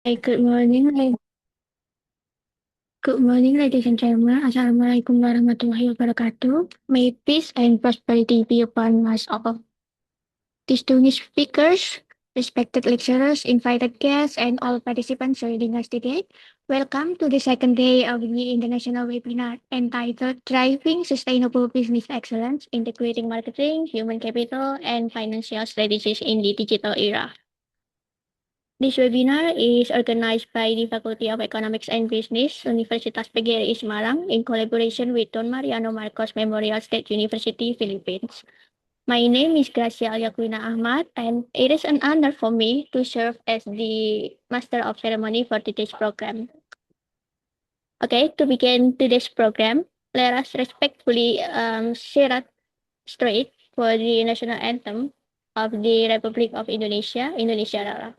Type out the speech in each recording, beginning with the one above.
Good morning, good morning, ladies and gentlemen. Assalamualaikum warahmatullahi wabarakatuh. May peace and prosperity be upon us all. Distinguished speakers, respected lecturers, invited guests, and all participants joining us today. Welcome to the second day of the international webinar entitled Driving Sustainable Business Excellence, Integrating Marketing, Human Capital, and Financial Strategies in the Digital Era. This webinar is organized by the Faculty of Economics and Business, Universitas PGRI Semarang, in collaboration with Don Mariano Marcos Memorial State University, Philippines. My name is Gracia Yakwina Ahmad, and it is an honor for me to serve as the Master of Ceremony for today's program. Okay, to begin today's program, let us respectfully share straight for the national anthem of the Republic of Indonesia, Indonesia Raya.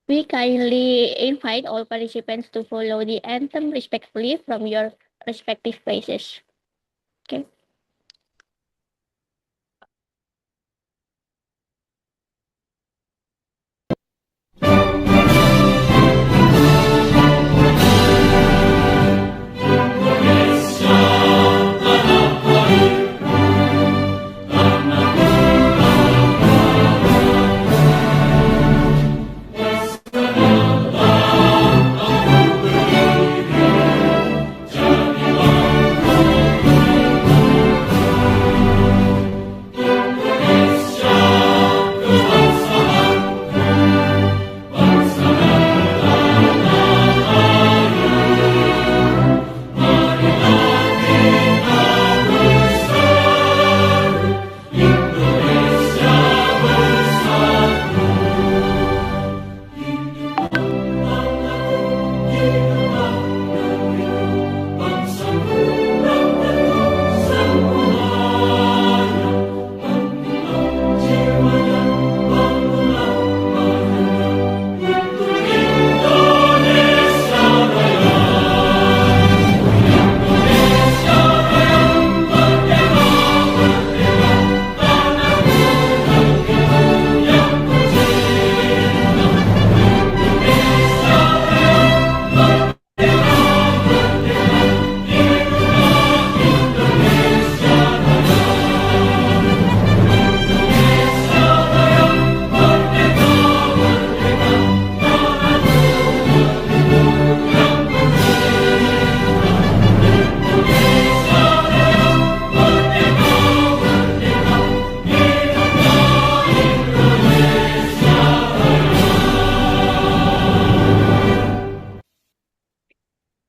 We kindly invite all participants to follow the anthem respectfully from your respective places. Okay.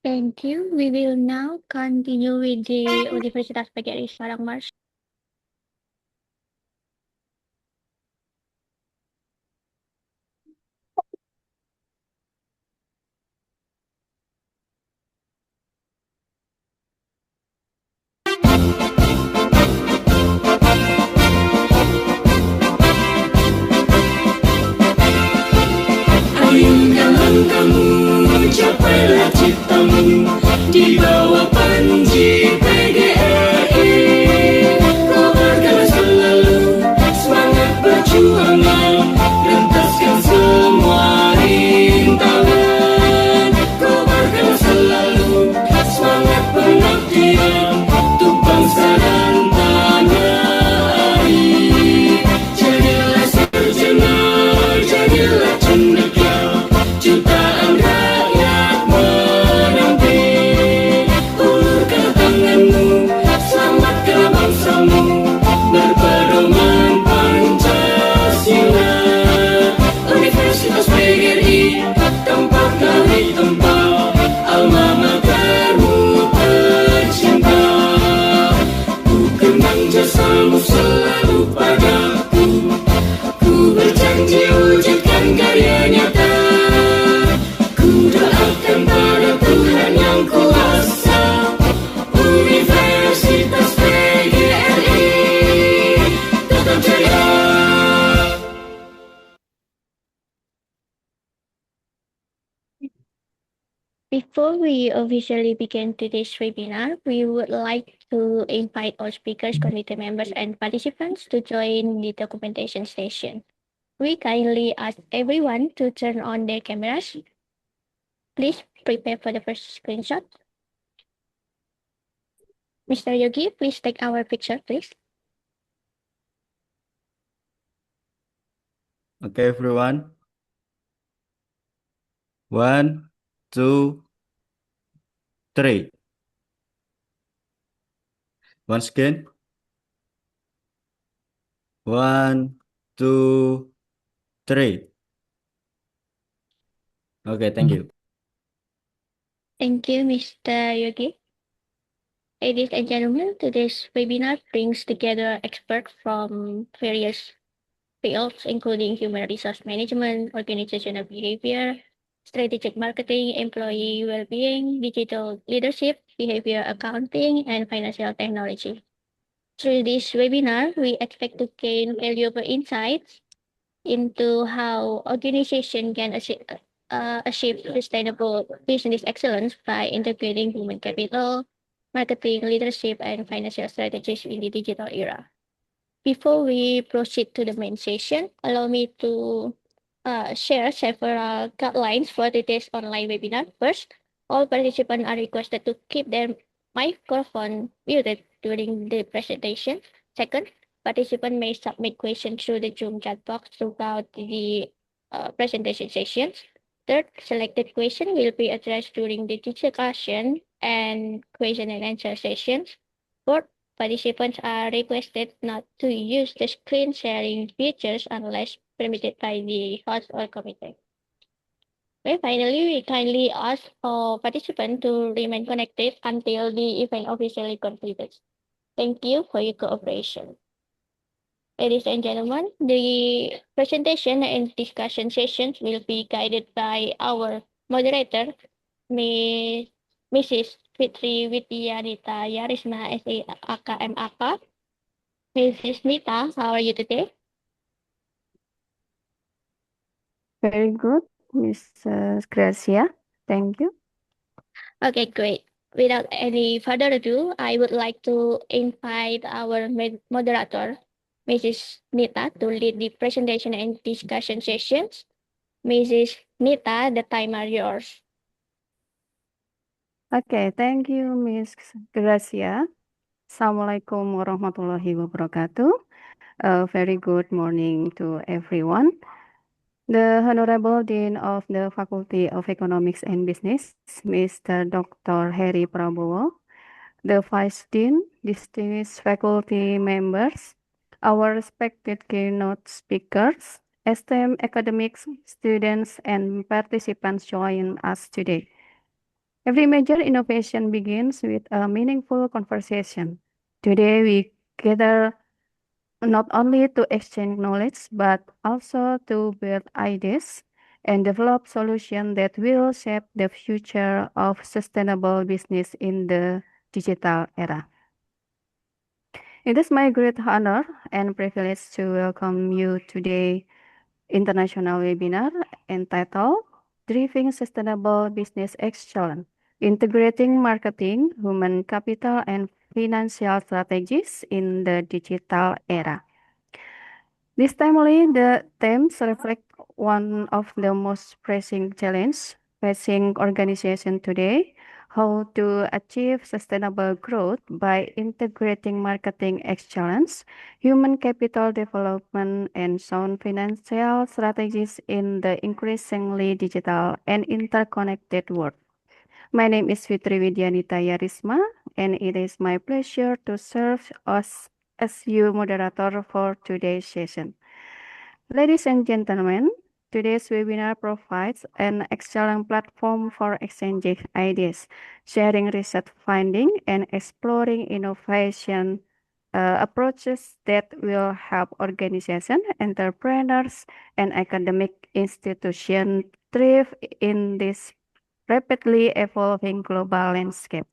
Thank you. We will now continue with the Universitas PGRI Semarang March. Ayunkan langkahmu, capailah ciptamu di bawah panji PGRI. Kobarkan selalu semangat perjuangan, rentaskan semua rintangan. Kobarkan selalu semangat pengabdian untuk bangsa dan tanah air. Jadilah sarjana, jadilah cendekia, jutaan rakyat menanti. Ulurkan tanganmu, selamatkan bangsamu, berpedoman Pancasila. Universitas PGRI, tempat kami tempat, alma matermu tercinta. Ku kenang jasamu selalu padaku, ku berjanji wujudkan karya nyata. Ku doakan pada Tuhan yang kuasa, Universitas PGRI tetap jaya. Before we officially begin today's webinar, we would like to invite all speakers, committee members, and participants to join the documentation session. We kindly ask everyone to turn on their cameras. Please prepare for the first screenshot. Mr. Yogi, please take our picture, please. Okay, everyone. 1, 2, 3. Once again. 1, 2, 3. Okay, thank you. Thank you, Mr. Yogi. Ladies and gentlemen, today's webinar brings together experts from various fields, including human resource management, organizational behavior, strategic marketing, employee well-being, digital leadership, behavior accounting, and financial technology. Through this webinar, we expect to gain valuable insights into how organizations can achieve sustainable business excellence by integrating human capital, marketing, leadership, and financial strategies in the digital era. Before we proceed to the main session, allow me to share several guidelines for today's online webinar. First, all participants are requested to keep their microphone muted during the presentation. Second, participants may submit questions through the Zoom chat box throughout the presentation sessions. Third, selected question will be addressed during the discussion and question and answer sessions. Fourth, participants are requested not to use the screen sharing features unless permitted by the host or committee. Okay, finally, we kindly ask all participants to remain connected until the event officially concludes. Thank you for your cooperation. Ladies and gentlemen, the presentation and discussion sessions will be guided by our moderator, Mrs. Fitri Widyanita Yarisma, SA AKMAK. Mrs. Nita, how are you today? Very good, Mrs. Gracia. Thank you. Okay, great. Without any further ado, I would like to invite our moderator, Mrs. Nita, to lead the presentation and discussion sessions. Mrs. Nita, the time are yours. Okay, thank you, Miss Gracia. Assalamualaikum warahmatullahi wabarakatuh. A very good morning to everyone. The Honorable Dean of the Faculty of Economics and Business, Mr. Dr. Heri Prabowo, the Vice Dean, distinguished faculty members, our respected keynote speakers, esteemed academics, students, and participants join us today. Every major innovation begins with a meaningful conversation. Today, we gather not only to exchange knowledge, but also to build ideas and develop solutions that will shape the future of sustainable business in the digital era. It is my great honor and privilege to welcome you today international webinar entitled Driving Sustainable Business Excellence, Integrating Marketing, Human Capital, and Financial Strategies in the Digital Era. This timely, the themes reflect one of the most pressing challenges facing organizations today, how to achieve sustainable growth by integrating marketing excellence, human capital development, and sound financial strategies in the increasingly digital and interconnected world. My name is Fitri Widyanita Yarisma, and it is my pleasure to serve as your moderator for today's session. Ladies and gentlemen, today's webinar provides an excellent platform for exchanging ideas, sharing research findings, and exploring innovation approaches that will help organizations, entrepreneurs, and academic institutions thrive in this rapidly evolving global landscape.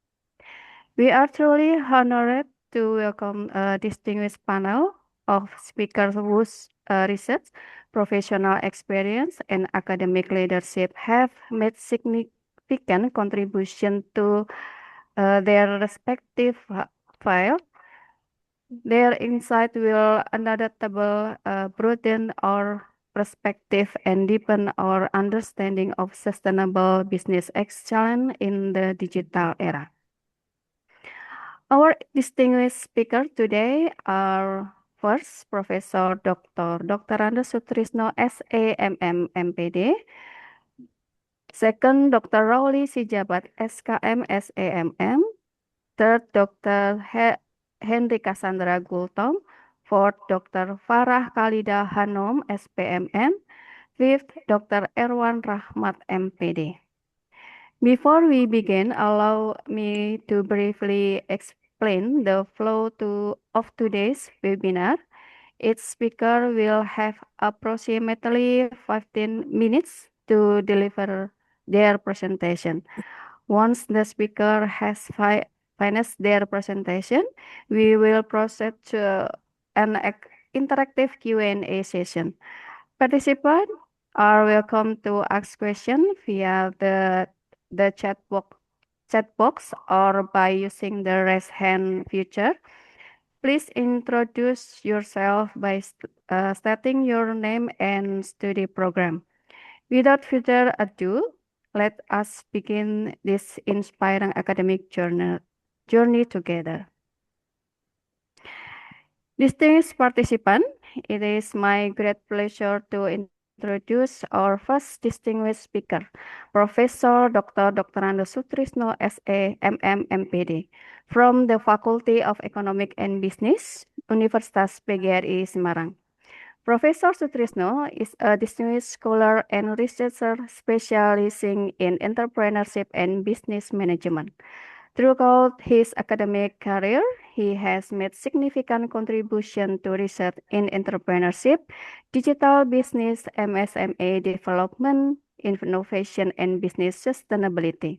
We are truly honored to welcome a distinguished panel of speakers whose research, professional experience, and academic leadership have made significant contribution to their respective field. Their insight will undoubtedly broaden our perspective and deepen our understanding of sustainable business excellence in the digital era. Our distinguished speaker today are first Professor Dr. Andes Sutrisno SAMM MPD, second Dr. Rauli Sijabat SKM SAMM, third Dr. Henry Cassandra Gultom, fourth Dr. Farah Khalida Hanom SPMM, fifth Dr. Erwan Rahmat MPD. Before we begin, allow me to briefly explain the flow of today's webinar. Each speaker will have approximately 15 minutes to deliver their presentation. Once the speaker has finished their presentation, we will proceed to an interactive Q&A session. Participants are welcome to ask questions via the chat box or by using the raise hand feature. Please introduce yourself by stating your name and study program. Without further ado, let us begin this inspiring academic journey together. Distinguished participants, it is my great pleasure to introduce our first distinguished speaker, Professor Dr. Andes Sutrisno SAMM MPD, from the Faculty of Economic and Business, Universitas PGRI Semarang. Professor Sutrisno is a distinguished scholar and researcher specializing in entrepreneurship and business management. Throughout his academic career, he has made significant contribution to research in entrepreneurship, digital business, MSME development, innovation, and business sustainability.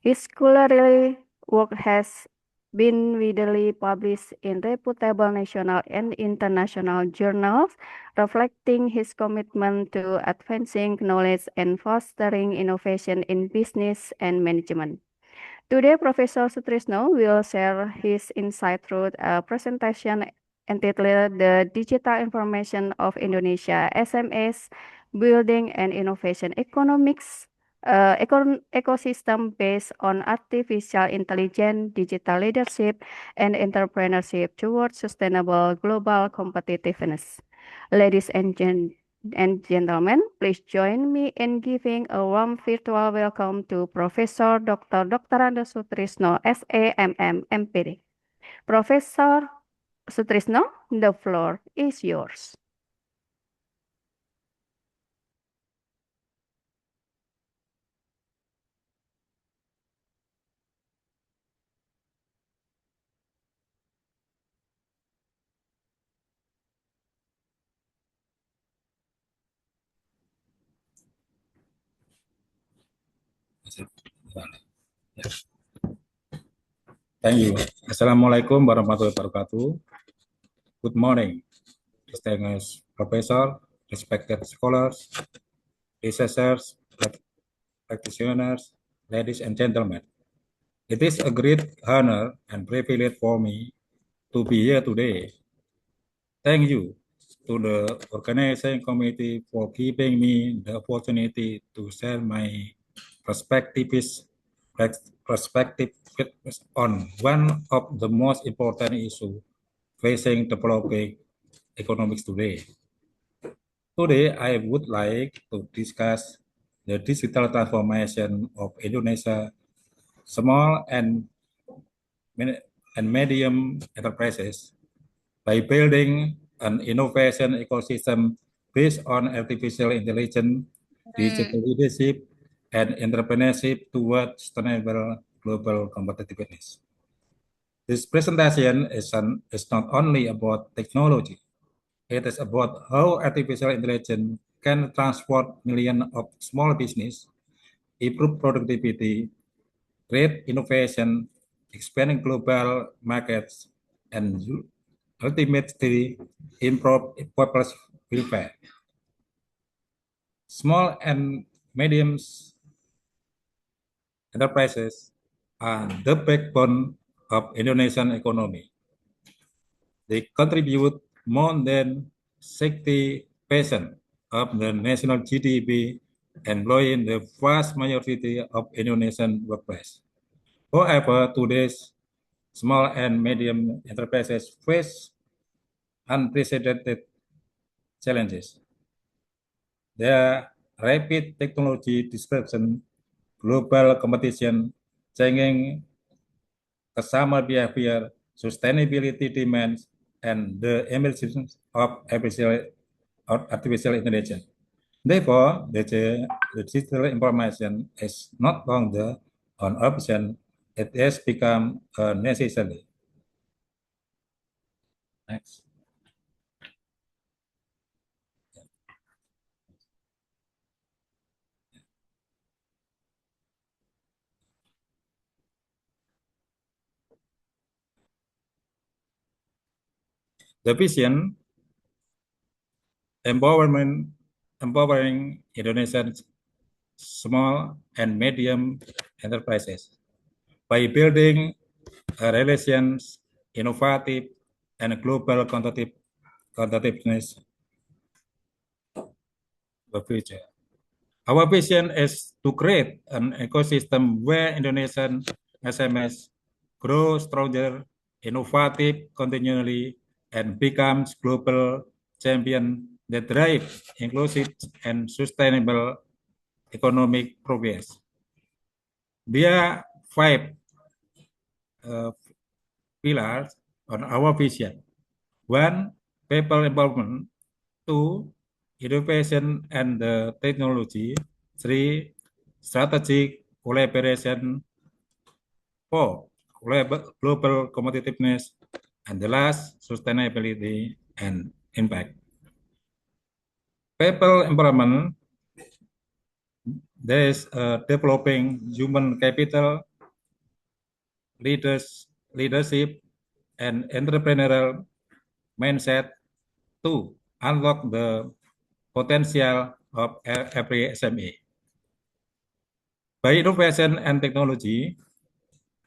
His scholarly work has been widely published in reputable national and international journals, reflecting his commitment to advancing knowledge and fostering innovation in business and management. Today, Professor Sutrisno will share his insight through a presentation entitled The Digital Information of Indonesia SMEs, Building and Innovation Economics, ecosystem based on artificial intelligence, digital leadership, and entrepreneurship towards sustainable global competitiveness. Ladies and gentlemen, please join me in giving a warm virtual welcome to Professor Dr. Andes Sutrisno SAMM MPD. Professor Sutrisno, the floor is yours. Thank you. Assalamualaikum warahmatullahi wabarakatuh. Good morning, distinguished professor, respected scholars, researchers, practitioners, ladies and gentlemen. It is a great honor and privilege for me to be here today. Thank you to the organizing committee for giving me the opportunity to share my perspective on one of the most important issues facing developing economics today. Today, I would like to discuss the digital transformation of Indonesia small and medium enterprises by building an innovation ecosystem based on artificial intelligence, digital leadership, and entrepreneurship towards sustainable global competitiveness. This presentation is not only about technology, it is about how artificial intelligence can transform millions of small business, improve productivity, create innovation, expanding global markets, and ultimately improve people's welfare. Small and medium enterprises are the backbone of Indonesian economy. They contribute more than 60% of the national GDP, employing the vast majority of Indonesian workplace. However, today's small and medium enterprises face unprecedented challenges. Their rapid technology disruption, global competition, changing customer behavior, sustainability demands, and the emergence of artificial intelligence. Therefore, the digital information is not longer an option, it has become a necessity. Next. The vision, empowering Indonesian small and medium enterprises by building relations, innovative, and global competitiveness for future. Our vision is to create an ecosystem where Indonesian SMS grow stronger, innovative continually, and becomes global champion that drive inclusive and sustainable economic progress. There are five pillars on our vision. One, people empowerment. Two, innovation and technology. Three, strategic collaboration. Four, global competitiveness. And the last, sustainability and impact. People empowerment, there is developing human capital, leadership, and entrepreneurial mindset to unlock the potential of every SME. By innovation and technology,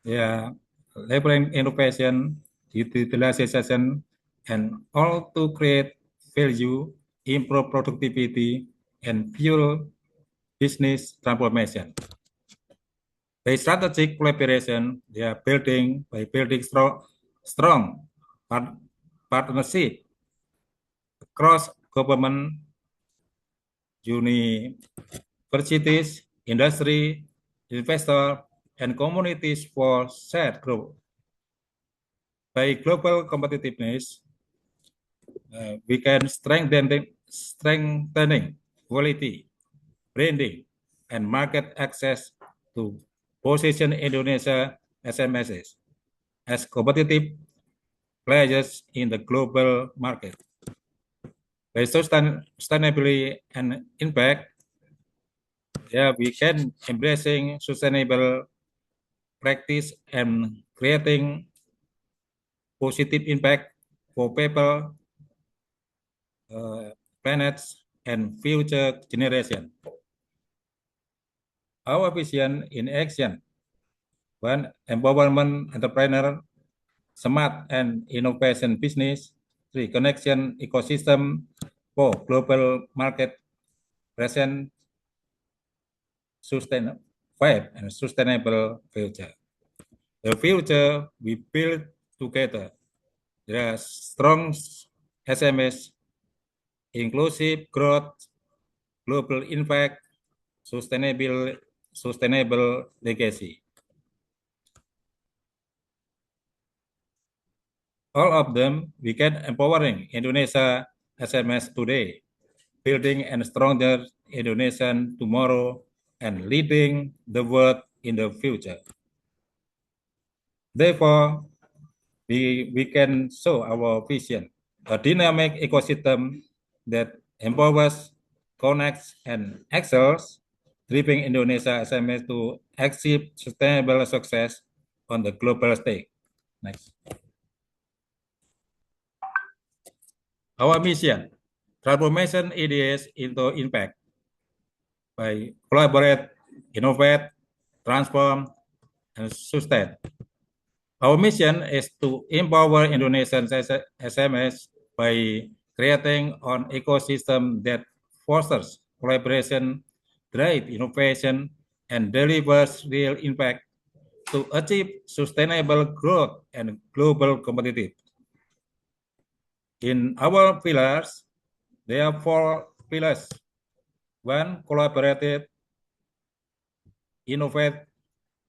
leveraging innovation, digitalization, and all to create value, improve productivity, and fuel business transformation. By strategic collaboration, by building strong partnership across government, universities, industry, investor, and communities for shared growth. By global competitiveness, we can strengthening quality, branding, and market access to position Indonesia SMSs as competitive players in the global market. By sustainability and impact, we can embracing sustainable practice and creating positive impact for people, planets, and future generation. Our vision in action: one, empowerment entrepreneur, smart and innovation business. Three, connection ecosystem. Four, global market present. Five, and sustainable future. The future we build together. There are strong SMS, inclusive growth, global impact, sustainable legacy. All of them we can empowering Indonesia SMS today, building a stronger Indonesian tomorrow, and leading the world in the future. Therefore, we can show our vision, a dynamic ecosystem that empowers, connects, and excels, driving Indonesia SMS to achieve sustainable success on the global stage. Next. Our mission, transformation ideas into impact by collaborate, innovate, transform, and sustain. Our mission is to empower Indonesian SMS by creating an ecosystem that fosters collaboration, drive innovation, and delivers real impact to achieve sustainable growth and global competitive. In our pillars, there are 4 pillars. 1. Collaborative, innovate,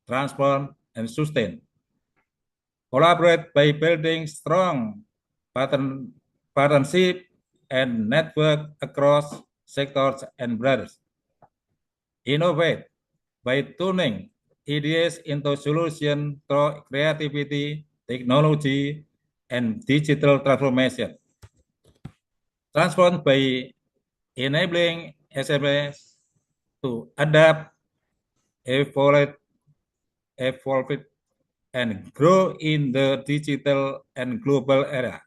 transform, and sustain. Collaborate by building strong partnership and network across sectors and brands. Innovate by turning ideas into solutions through creativity, technology, and digital transformation. Transform by enabling SMEs to adapt, evolve, and grow in the digital and global era.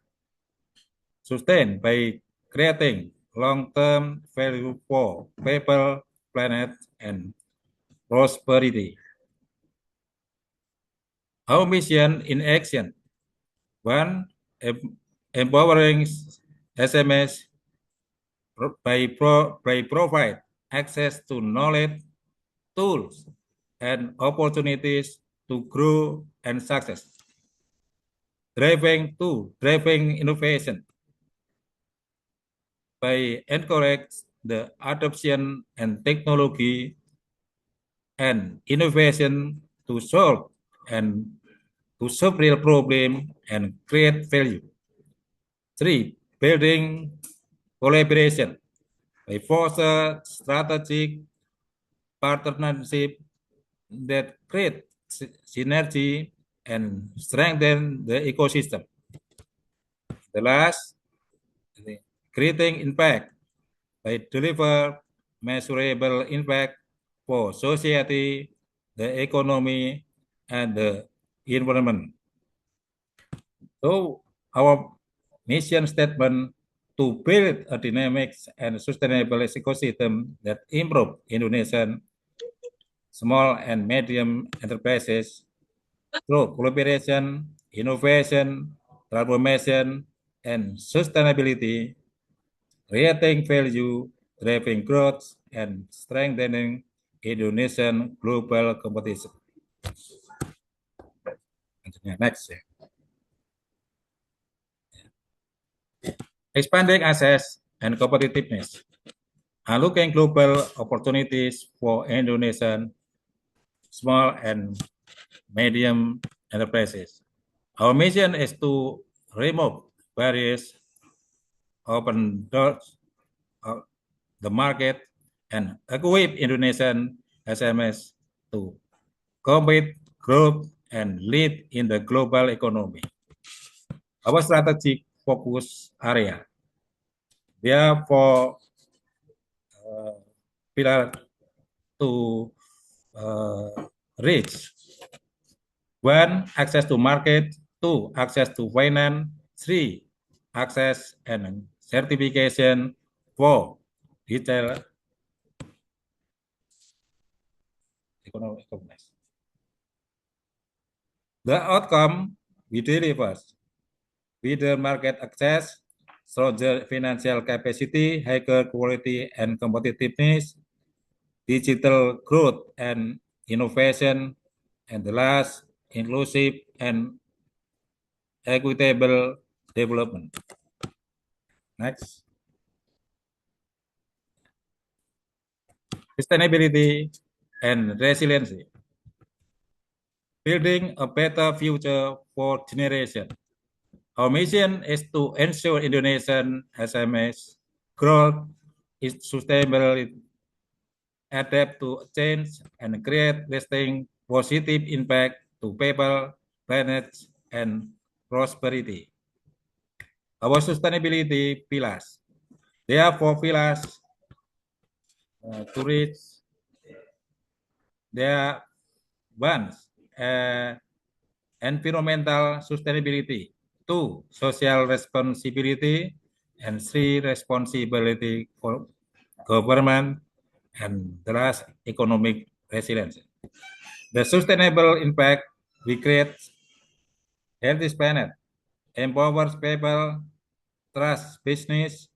Sustain by creating long-term value for people, planet, and prosperity. Our mission in action. 1. Empowering SMEs by provide access to knowledge, tools, and opportunities to grow and success. Driving innovation by encourage the adoption and technology and innovation to solve real problem and create value. 3. Building collaboration by foster strategic partnership that create synergy and strengthen the ecosystem. The last, creating impact by deliver measurable impact for society, the economy, and the environment. So our mission statement to build a dynamic and sustainable ecosystem that improve Indonesian small and medium enterprises through collaboration, innovation, transformation, and sustainability, creating value, driving growth, and strengthening Indonesian global competition. Next. Expanding access and competitiveness. Unlocking global opportunities for Indonesian small and medium enterprises. Our mission is to remove barriers, open doors of the market, and equip Indonesian SMEs to compete, grow, and lead in the global economy. Our strategic focus area. Therefore, pillar to reach. 1. Access to market. 2. Access to finance. 3. Access and certification. 4. Retail economic. The outcome we deliver with the market access, stronger financial capacity, higher quality and competitiveness, digital growth and innovation, and the last, inclusive and equitable development. Next. Sustainability and resiliency. Building a better future for generation. Our mission is to ensure Indonesian SMEs growth is sustainable, adapt to change, and create lasting positive impact to people, planet, and prosperity. Our sustainability pillars. There are 4 pillars to reach. There are 1. Environmental sustainability. 2. Social responsibility. And 3. Responsibility for government. And the last, economic resilience. The sustainable impact we create healthy planet, empowers people, trust business,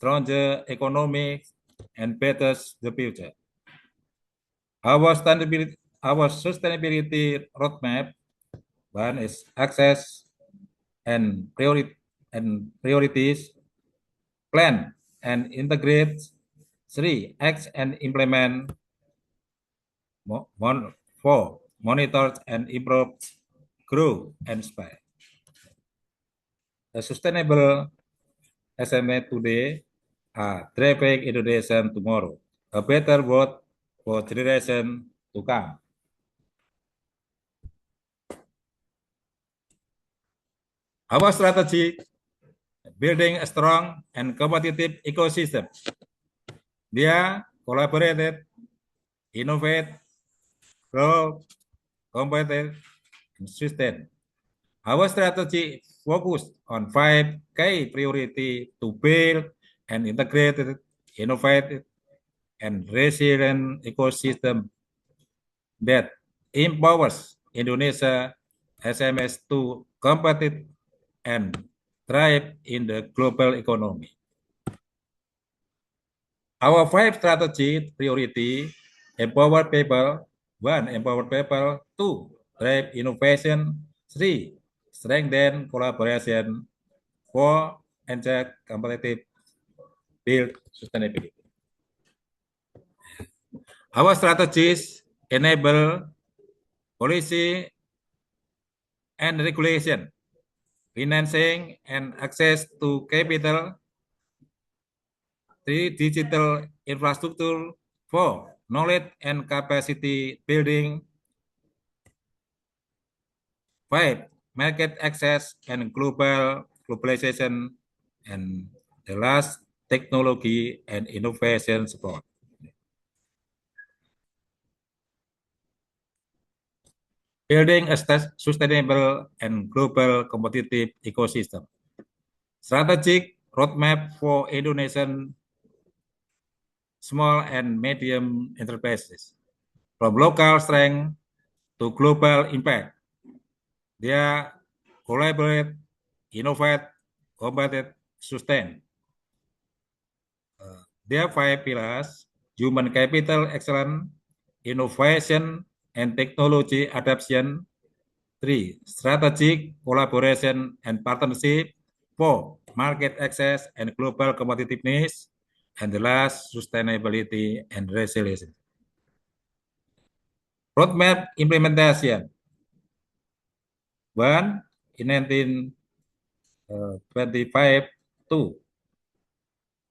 stronger economy, and better the future. Our sustainability roadmap, one is access and priorities, plan and integrate. 3, act and implement. 4, monitor and improve, grow and inspire. A sustainable SMA today, driving Indonesia tomorrow, a better world for generation to come. Our strategy, building a strong and competitive ecosystem. Dia collaborated, innovate, grow, competitive, and sustain. Our strategy focused on 5 key priorities to build an integrated, innovative, and resilient ecosystem that empowers Indonesia SMEs to compete and thrive in the global economy. Our 5 strategy priority: empower people. 1, empower people. 2, drive innovation. 3, strengthen collaboration. 4, ensure competitive, build sustainability. Our strategies enable policy and regulation, financing and access to capital. 3, digital infrastructure. 4, knowledge and capacity building. 5, market access and globalization. And the last, technology and innovation support. Building a sustainable and global competitive ecosystem. Strategic roadmap for Indonesian small and medium enterprises. From local strength to global impact. They collaborate, innovate, compete, sustain. There are 5 pillars: human capital excellence, innovation and technology adoption. 3, strategic collaboration and partnership. 4, market access and global competitiveness. And the last, sustainability and resilience. Roadmap implementation. 1, in 1925 to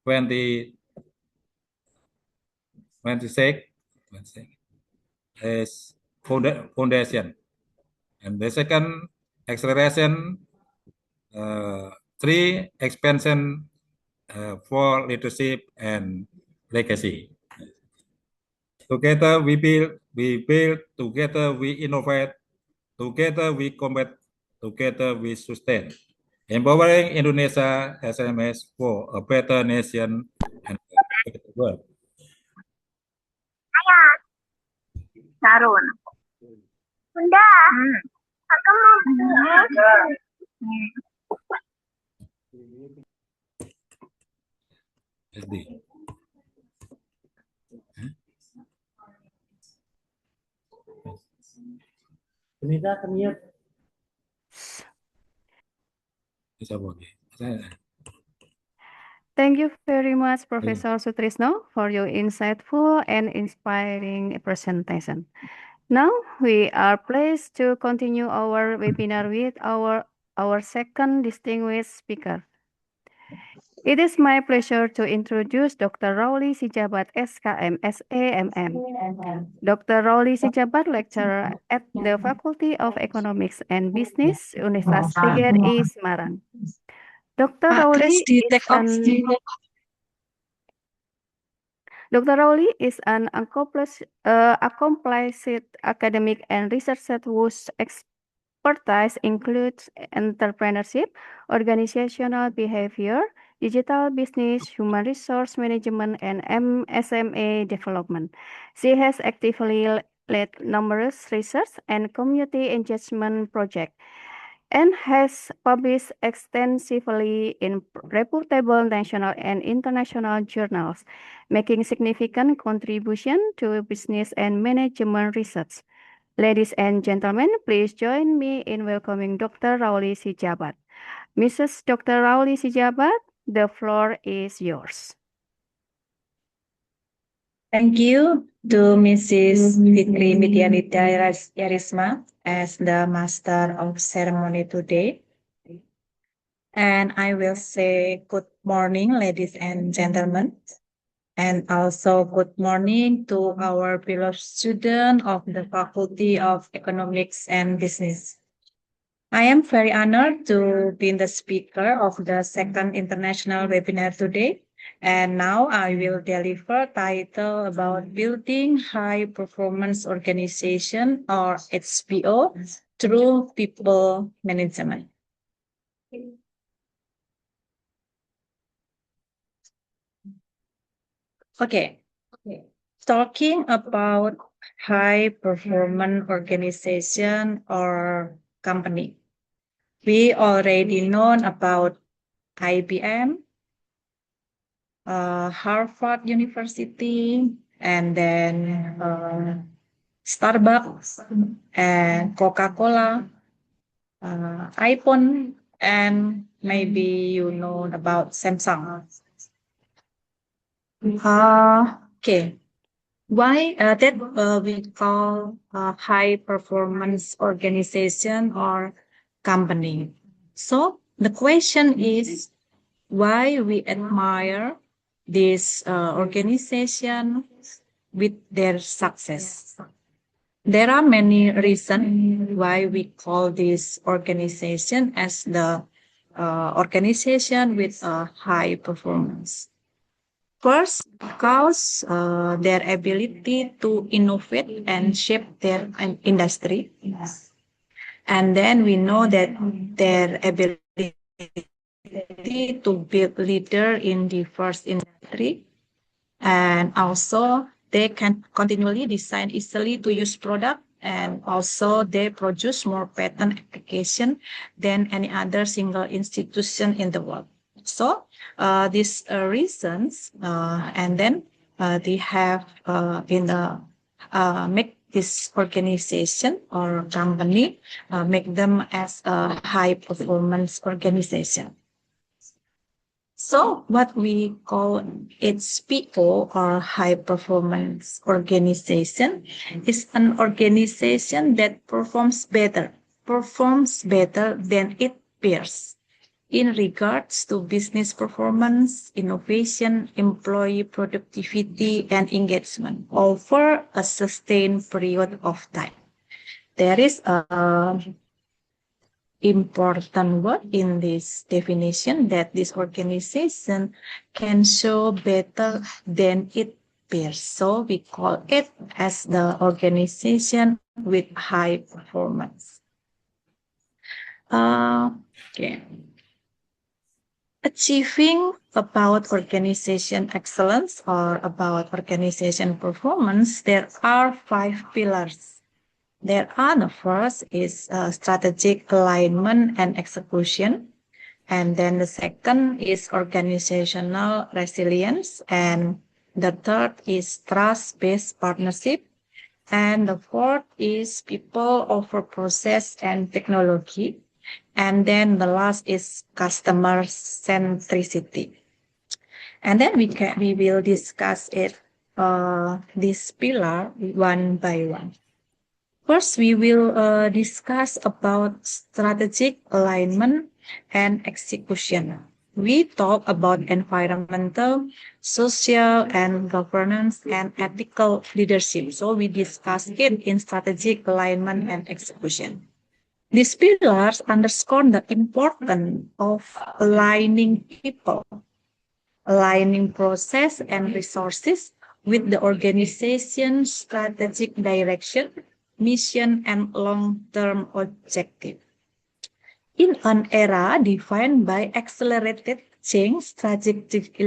2026 is foundation. And the second, acceleration. 3, expansion. 4, leadership and legacy. Together we build, together we innovate, together we compete, together we sustain. Empowering Indonesia SMEs for a better nation and a better world. Sarun. Bunda. Aku mau. SD. Sunita, termute. Bisa boleh. Thank you very much, Professor Sutrisno, for your insightful and inspiring presentation. Now, we are pleased to continue our webinar with our second distinguished speaker. It is my pleasure to introduce Dr. Rauli Sijabat, SKM, SAMM. Dr. Rauli Sijabat, lecturer at the Faculty of Economics and Business, Universitas PGRI Semarang. Dr. Rauli is an accomplished academic and researcher whose expertise includes entrepreneurship, organizational behavior, digital business, human resource management, and MSME development. She has actively led numerous research and community engagement projects, and has published extensively in reputable national and international journals, making significant contribution to business and management research. Ladies and gentlemen, please join me in welcoming Dr. Rauli Sijabat. Mrs. Dr. Rauli Sijabat, the floor is yours. Thank you to Mrs. Fikri Midianita Yarisma as the Master of Ceremony today. And I will say good morning, ladies and gentlemen. And also good morning to our beloved student of the Faculty of Economics and Business. I am very honored to be the speaker of the second international webinar today. And now I will deliver title about building high performance organization or HPO through people management. Okay. Talking about high performance organization or company. We already know about IBM, Harvard University, and then Starbucks and Coca-Cola, iPhone, and maybe you know about Samsung. Okay. Why that we call high performance organization or company? So the question is why we admire this organization with their success. There are many reasons why we call this organization as the organization with a high performance. First, because their ability to innovate and shape their industry. And then we know that their ability to build leader in the first industry. And also they can continually design easily to use product, and also they produce more patent application than any other single institution in the world. So these reasons, and then they have make this organization or company make them as a high performance organization. So what we call HPO or high performance organization is an organization that performs better than its peers in regards to business performance, innovation, employee productivity, and engagement over a sustained period of time. There is a important word in this definition that this organization can show better than its peers. So we call it as the organization with high performance. Okay. Achieving about organization excellence or about organization performance, there are 5 pillars. There are the first is strategic alignment and execution. And then the second is organizational resilience. And the third is trust-based partnership. And the fourth is people over process and technology. And then the last is customer centricity. And then we will discuss it, this pillar one by one. First, we will discuss about strategic alignment and execution. We talk about environmental, social, and governance and ethical leadership. So we discuss it in strategic alignment and execution. These pillars underscore the importance of aligning people, aligning process and resources with the organization's strategic direction, mission, and long-term objective. In an era defined by accelerated change, strategic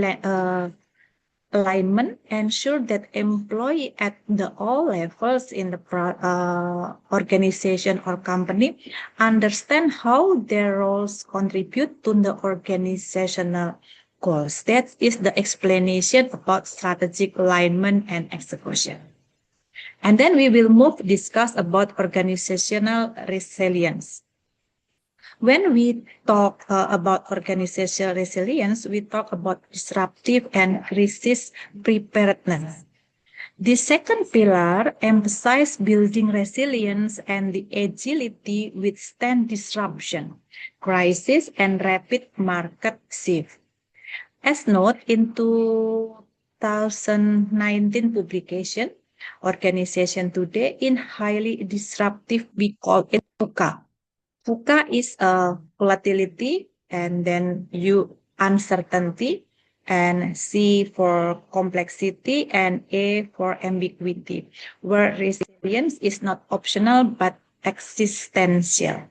alignment ensure that employees at all levels in the organization or company understand how their roles contribute to the organizational goals. That is the explanation about strategic alignment and execution. And then we will discuss about organizational resilience. When we talk about organizational resilience, we talk about disruptive and crisis preparedness. The second pillar emphasizes building resilience and the agility withstand disruption, crisis, and rapid market shift. As noted in 2019 publication, Organization Today in highly disruptive, we call it VUCA. VUCA is volatility, and then U uncertainty, and C for complexity, and A for ambiguity, where resilience is not optional but existential.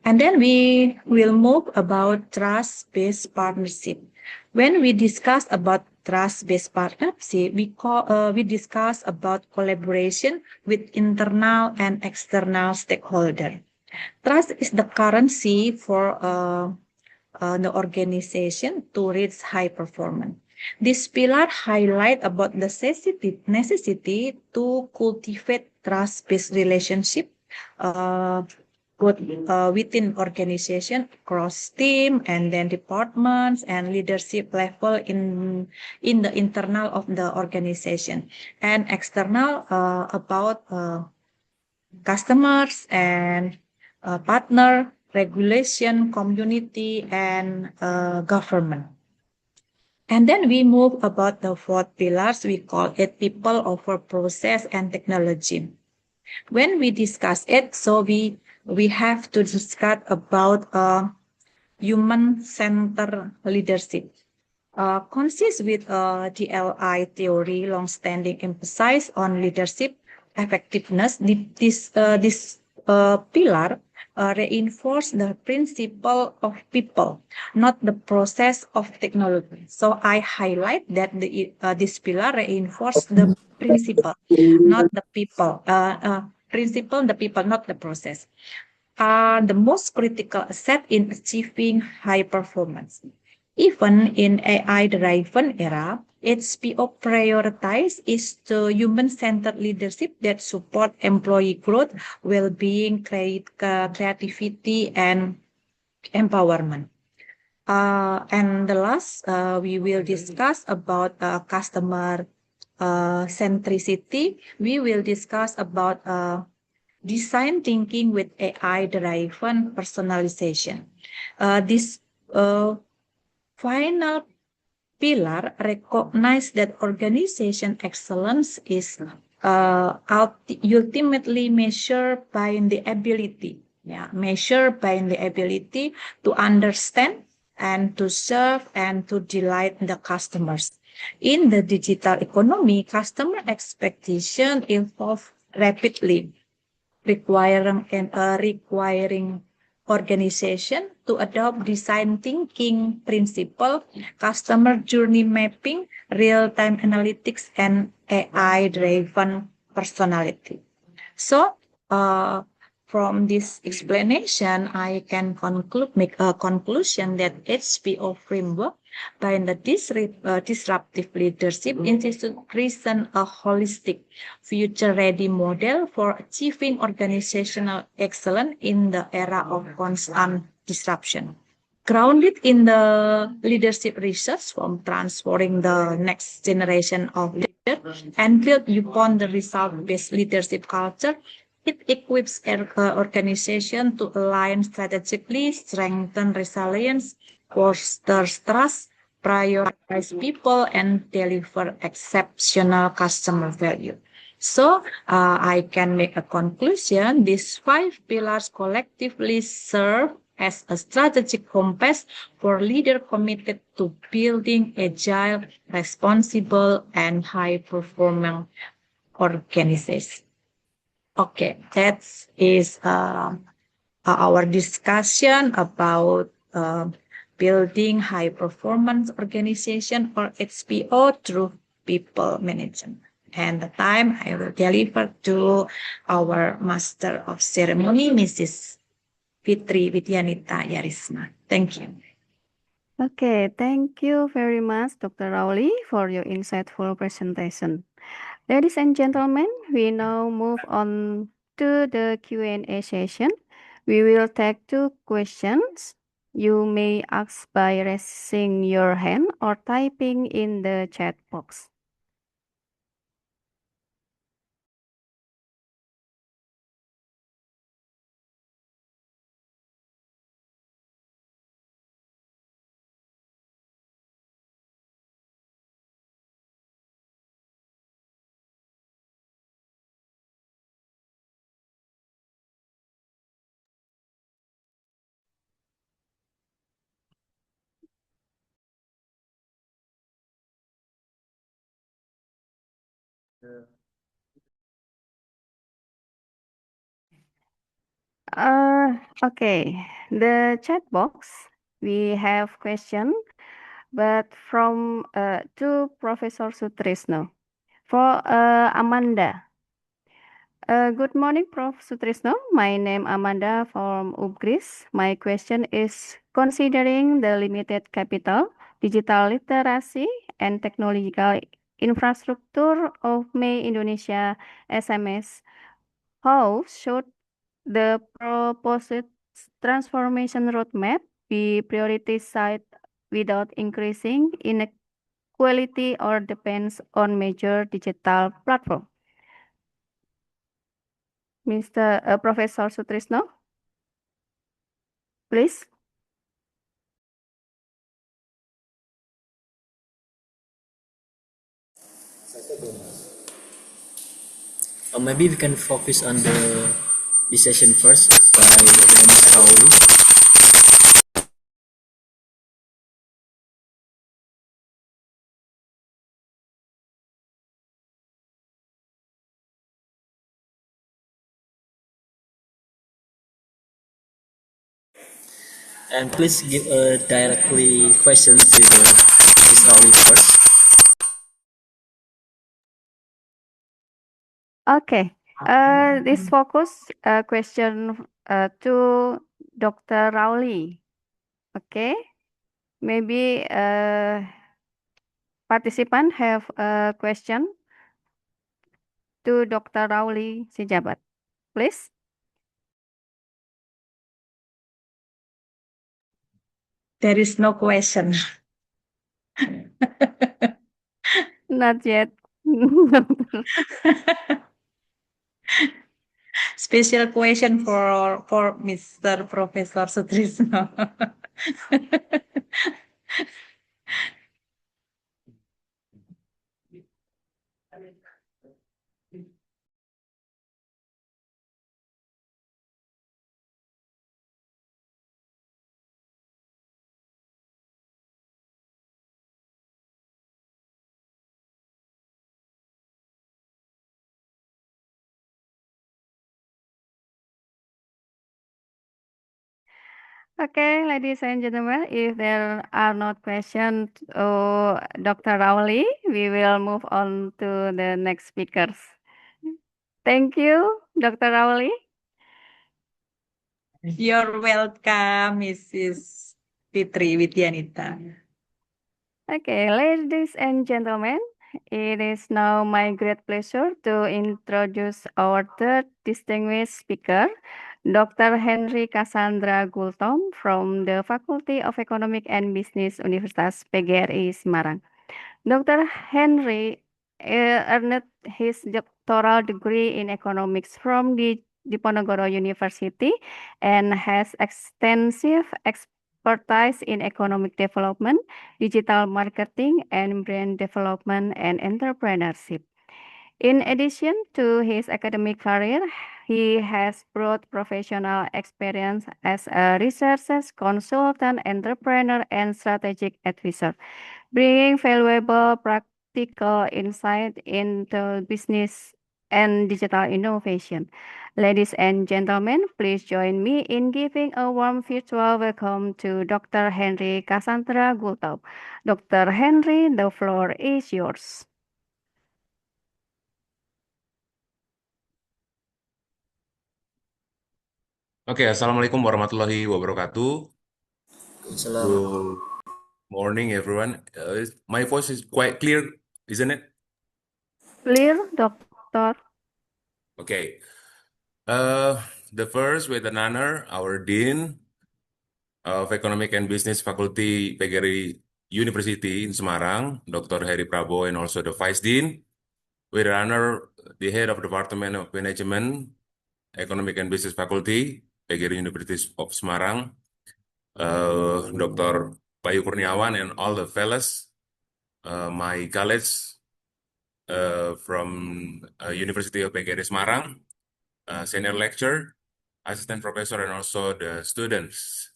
And then we will move about trust-based partnership. When we discuss about trust-based partnership, we discuss about collaboration with internal and external stakeholders. Trust is the currency for the organization to reach high performance. This pillar highlight about the necessity to cultivate trust-based relationship within organization, across team, and then departments and leadership level in the internal of the organization, and external about customers and partner, regulation, community, and government. And then we move about the fourth pillars. We call it people over process and technology. When we discuss it, so we have to discuss about human-centered leadership. Consists with DLI theory, long-standing emphasis on leadership effectiveness. This pillar reinforce the principle of people, not the process of technology. So I highlight that this pillar reinforce the principle, not the people. Principle, the people, not the process, are the most critical asset in achieving high performance. Even in AI-driven era, HPO prioritize is the human-centered leadership that support employee growth, well-being, creativity, and empowerment. And the last, we will discuss about customer centricity. We will discuss about design thinking with AI-driven personalization. This final pillar recognize that organization excellence is ultimately measured by the ability, to understand and to serve and to delight the customers. In the digital economy, customer expectation evolve rapidly, requiring organization to adopt design thinking principle, customer journey mapping, real-time analytics, and AI-driven personality. So, from this explanation, I can make a conclusion that HPO framework by the disruptive leadership institute present a holistic, future-ready model for achieving organizational excellence in the era of constant disruption. Grounded in the leadership research from transforming the next generation of leaders and built upon the result-based leadership culture, it equips organization to align strategically, strengthen resilience, foster trust, prioritize people, and deliver exceptional customer value. So I can make a conclusion. These 5 pillars collectively serve as a strategic compass for leaders committed to building agile, responsible, and high-performing organizations. Okay, that is our discussion about building high performance organization or HPO through people management. And the time I will deliver to our Master of Ceremony, Mrs. Fitri Vidyanita Yarisma. Thank you. Okay, thank you very much, Dr. Rauli, for your insightful presentation. Ladies and gentlemen, we now move on to the Q&A session. We will take 2 questions. You may ask by raising your hand or typing in the chat box. Okay, the chat box, we have question, but from to Professor Sutrisno. For Amanda. Good morning, Prof. Sutrisno. My name Amanda from UBGRIS. My question is, considering the limited capital, digital literacy, and technological infrastructure of May Indonesia SMS, how should the proposed transformation roadmap be prioritized without increasing inequality or depends on major digital platform? Mr. Professor Sutrisno, please. Maybe we can focus on the session first by Mr. Rauli. And please give a directly question to Mr. Rauli first. Okay. This focus question to Dr. Rauli. Okay. Maybe participant have a question to Dr. Rauli Sijabat. Please. There is no question. Not yet. Special question for Mr. Professor Sutrisno. Okay, ladies and gentlemen, if there are no questions to Dr. Rauli, we will move on to the next speakers. Thank you, Dr. Rauli. You're welcome, Mrs. Fitri Vidyanita. Okay, ladies and gentlemen, it is now my great pleasure to introduce our third distinguished speaker, Dr. Henry Cassandra Gultom from the Faculty of Economic and Business Universitas PGRI Semarang. Dr. Henry earned his doctoral degree in economics from the Diponegoro University and has extensive expertise in economic development, digital marketing, and brand development and entrepreneurship. In addition to his academic career, he has broad professional experience as a research consultant, entrepreneur, and strategic advisor, bringing valuable practical insight into business and digital innovation. Ladies and gentlemen, please join me in giving a warm virtual welcome to Dr. Henry Cassandra Gultop. Dr. Henry, the floor is yours. Oke, Assalamualaikum warahmatullahi wabarakatuh. Salam. Good morning, everyone. My voice is quite clear, isn't it? Clear, Doctor? Okay. The first with an honor, our Dean of Economic and Business Faculty PGRI University in Semarang, Dr. Heri Prabowo, and also the Vice Dean. With an honor, the Head of Department of Management, Economic and Business Faculty, PGRI University of Semarang, Dr. Bayu Kurniawan, and all the fellows, my colleagues from University of PGRI Semarang, senior lecturer, assistant professor, and also the students.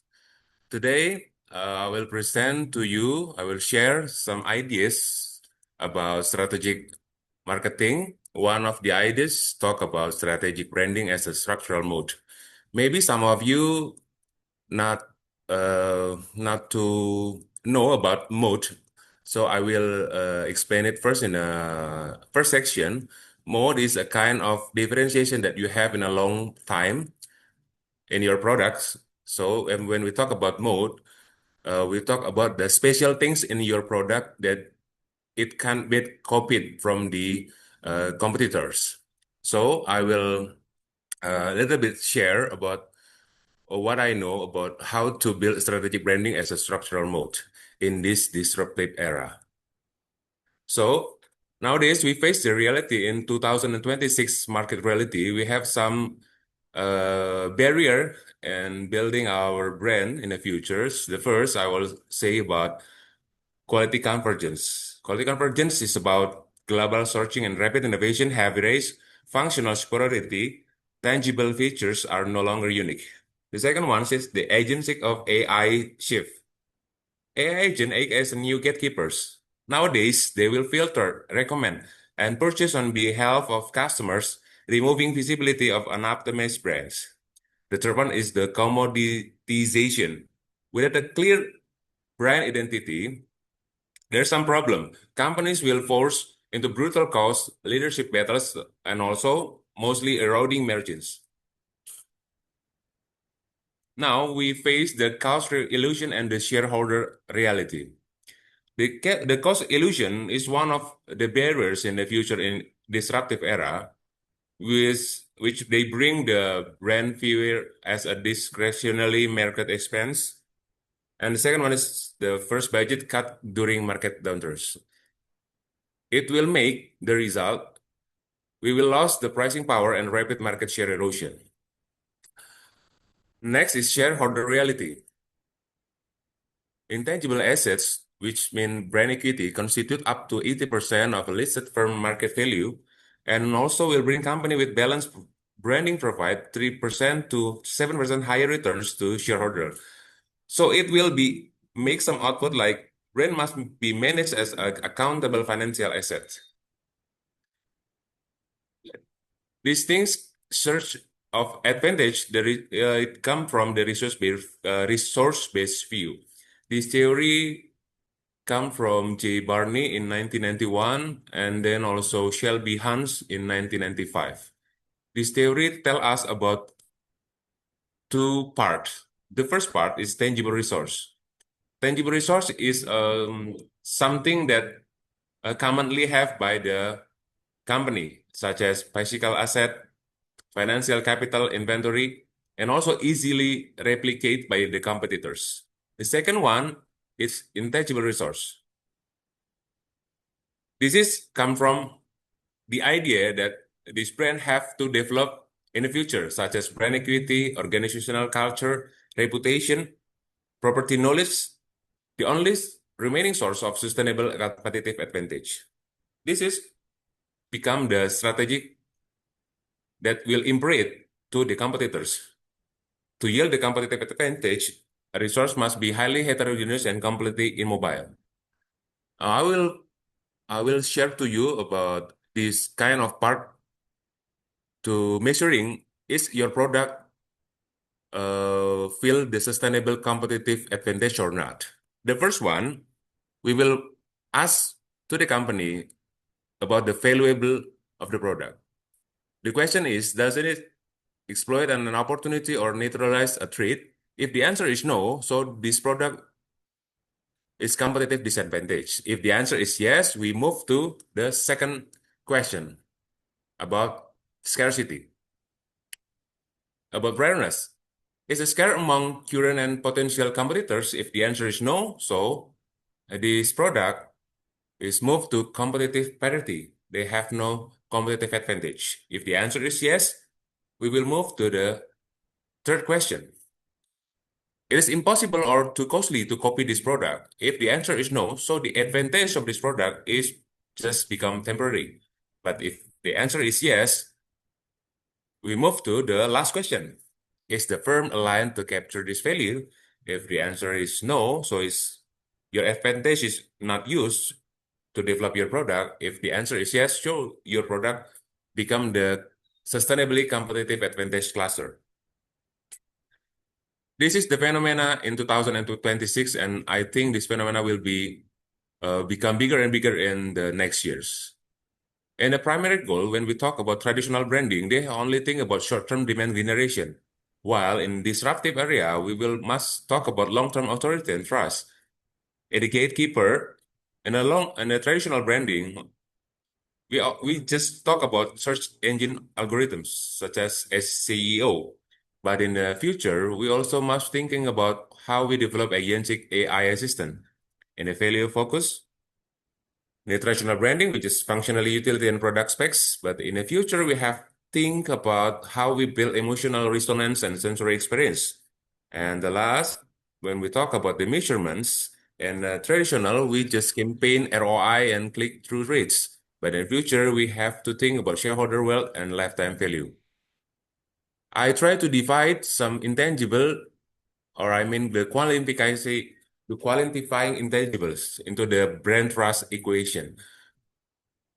Today, I will present to you, I will share some ideas about strategic marketing. One of the ideas talk about strategic branding as a structural mode. Maybe some of you not to know about mode, so I will explain it first in the first section. Mode is a kind of differentiation that you have in a long time in your products. So when we talk about mode, we talk about the special things in your product that it can't be copied from the competitors. So I will a little bit share about what I know about how to build strategic branding as a structural mode in this disruptive era. So nowadays we face the reality in 2026 market reality. We have some barrier in building our brand in the futures. The first I will say about quality convergence. Quality convergence is about global searching and rapid innovation have erased functional superiority. Tangible features are no longer unique. The second one is the agency of AI shift. AI agent act as new gatekeepers. Nowadays, they will filter, recommend, and purchase on behalf of customers, removing visibility of unoptimized brands. The third one is the commoditization. Without a clear brand identity, there's some problem. Companies will force into brutal cost, leadership battles, and also mostly eroding margins. Now we face the cost illusion and the shareholder reality. The cost illusion is one of the barriers in the future in disruptive era, which they bring the brand fear as a discretionary market expense. And the second one is the first budget cut during market downturns. It will make the result, we will lose the pricing power and rapid market share erosion. Next is shareholder reality. Intangible assets, which mean brand equity, constitute up to 80% of a listed firm market value, and also will bring company with balanced branding provide 3% to 7% higher returns to shareholder. So it will be make some output like brand must be managed as an accountable financial asset. These things search of advantage, it come from the resource-based view. This theory come from J. Barney in 1991 and then also Shelby Hans in 1995. This theory tell us about two parts. The first part is tangible resource. Tangible resource is something that commonly have by the company, such as physical asset, financial capital, inventory, and also easily replicate by the competitors. The second one is intangible resource. This is come from the idea that this brand have to develop in the future, such as brand equity, organizational culture, reputation, property knowledge, the only remaining source of sustainable competitive advantage. This is become the strategy that will imprint to the competitors. To yield the competitive advantage, a resource must be highly heterogeneous and completely immobile. I will share to you about this kind of part to measuring is your product feel the sustainable competitive advantage or not. The first one, we will ask to the company about the valuable of the product. The question is, does it exploit an opportunity or neutralize a threat? If the answer is no, so this product is competitive disadvantage. If the answer is yes, we move to the second question about scarcity. About rareness. Is it scarce among current and potential competitors? If the answer is no, so this product is moved to competitive parity. They have no competitive advantage. If the answer is yes, we will move to the third question. It is impossible or too costly to copy this product. If the answer is no, so the advantage of this product is just become temporary. But if the answer is yes, we move to the last question. Is the firm aligned to capture this value? If the answer is no, so your advantage is not used to develop your product. If the answer is yes, so your product become the sustainably competitive advantage cluster. This is the phenomena in 2026, and I think this phenomena will become bigger and bigger in the next years. And the primary goal, when we talk about traditional branding, they only think about short-term demand generation. While in disruptive area, we must talk about long-term authority and trust. At the gatekeeper, in a traditional branding, we just talk about search engine algorithms such as SEO. But in the future, we also must thinking about how we develop agentic AI assistant. In a value focus, in the traditional branding, which is functionally utility and product specs, but in the future, we have think about how we build emotional resonance and sensory experience. And the last, when we talk about the measurements, and traditional, we just campaign ROI and click-through rates. But in the future, we have to think about shareholder wealth and lifetime value. I try to divide some intangible, or I mean the quantifying intangibles into the brand trust equation.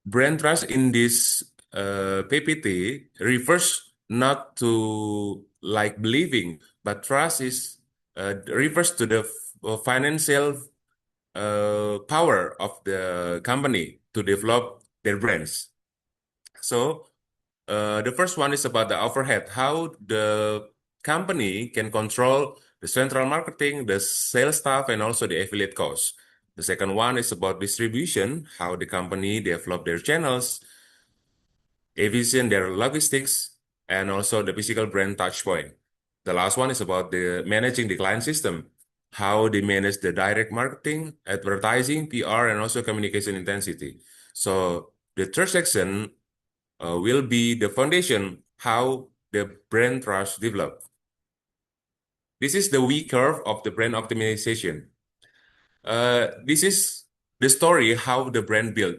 Brand trust in this PPT refers not to like believing, but trust is refers to the financial power of the company to develop their brands. So the first one is about the overhead, how the company can control the central marketing, the sales staff, and also the affiliate costs. The second one is about distribution, how the company develop their channels, efficient their logistics, and also the physical brand touch point. The last one is about the managing the client system, how they manage the direct marketing, advertising, PR, and also communication intensity. So the third section will be the foundation, how the brand trust develop. This is the V curve of the brand optimization. This is the story how the brand built.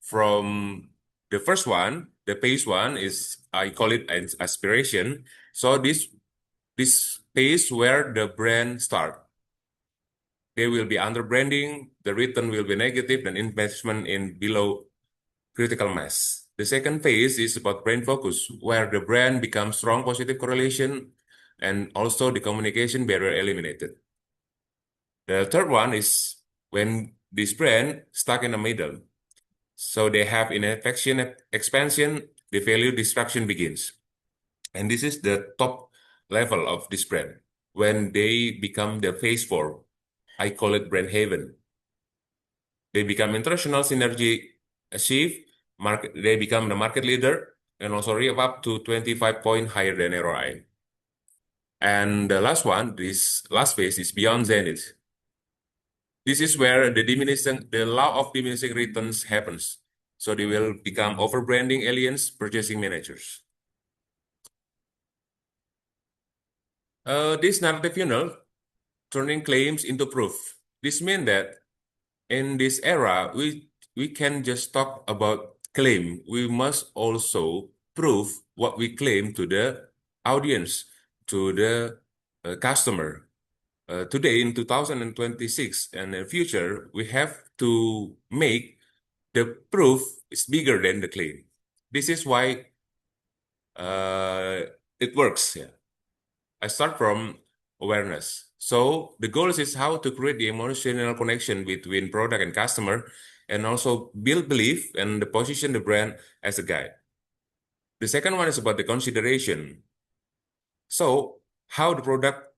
From the first one, the phase one is, I call it an aspiration. So this phase where the brand start. They will be under branding, the return will be negative, and investment in below critical mass. The second phase is about brand focus, where the brand becomes strong positive correlation and also the communication barrier eliminated. The third one is when this brand stuck in the middle. So they have ineffective expansion, the value destruction begins. And this is the top level of this brand. When they become the phase 4, I call it brand haven. They become international synergy achieve, they become the market leader, and also reap up to 25 points higher than ROI. And the last one, this last phase is beyond zenith. This is where the law of diminishing returns happens. So they will become over-branding aliens, purchasing managers. This narrative turning claims into proof. This means that in this era, we can just talk about claim. We must also prove what we claim to the audience, to the customer. Today in 2026 and in the future, we have to make the proof is bigger than the claim. This is why it works. Yeah. I start from awareness. So the goal is how to create the emotional connection between product and customer, and also build belief and position the brand as a guide. The second one is about the consideration. So how the product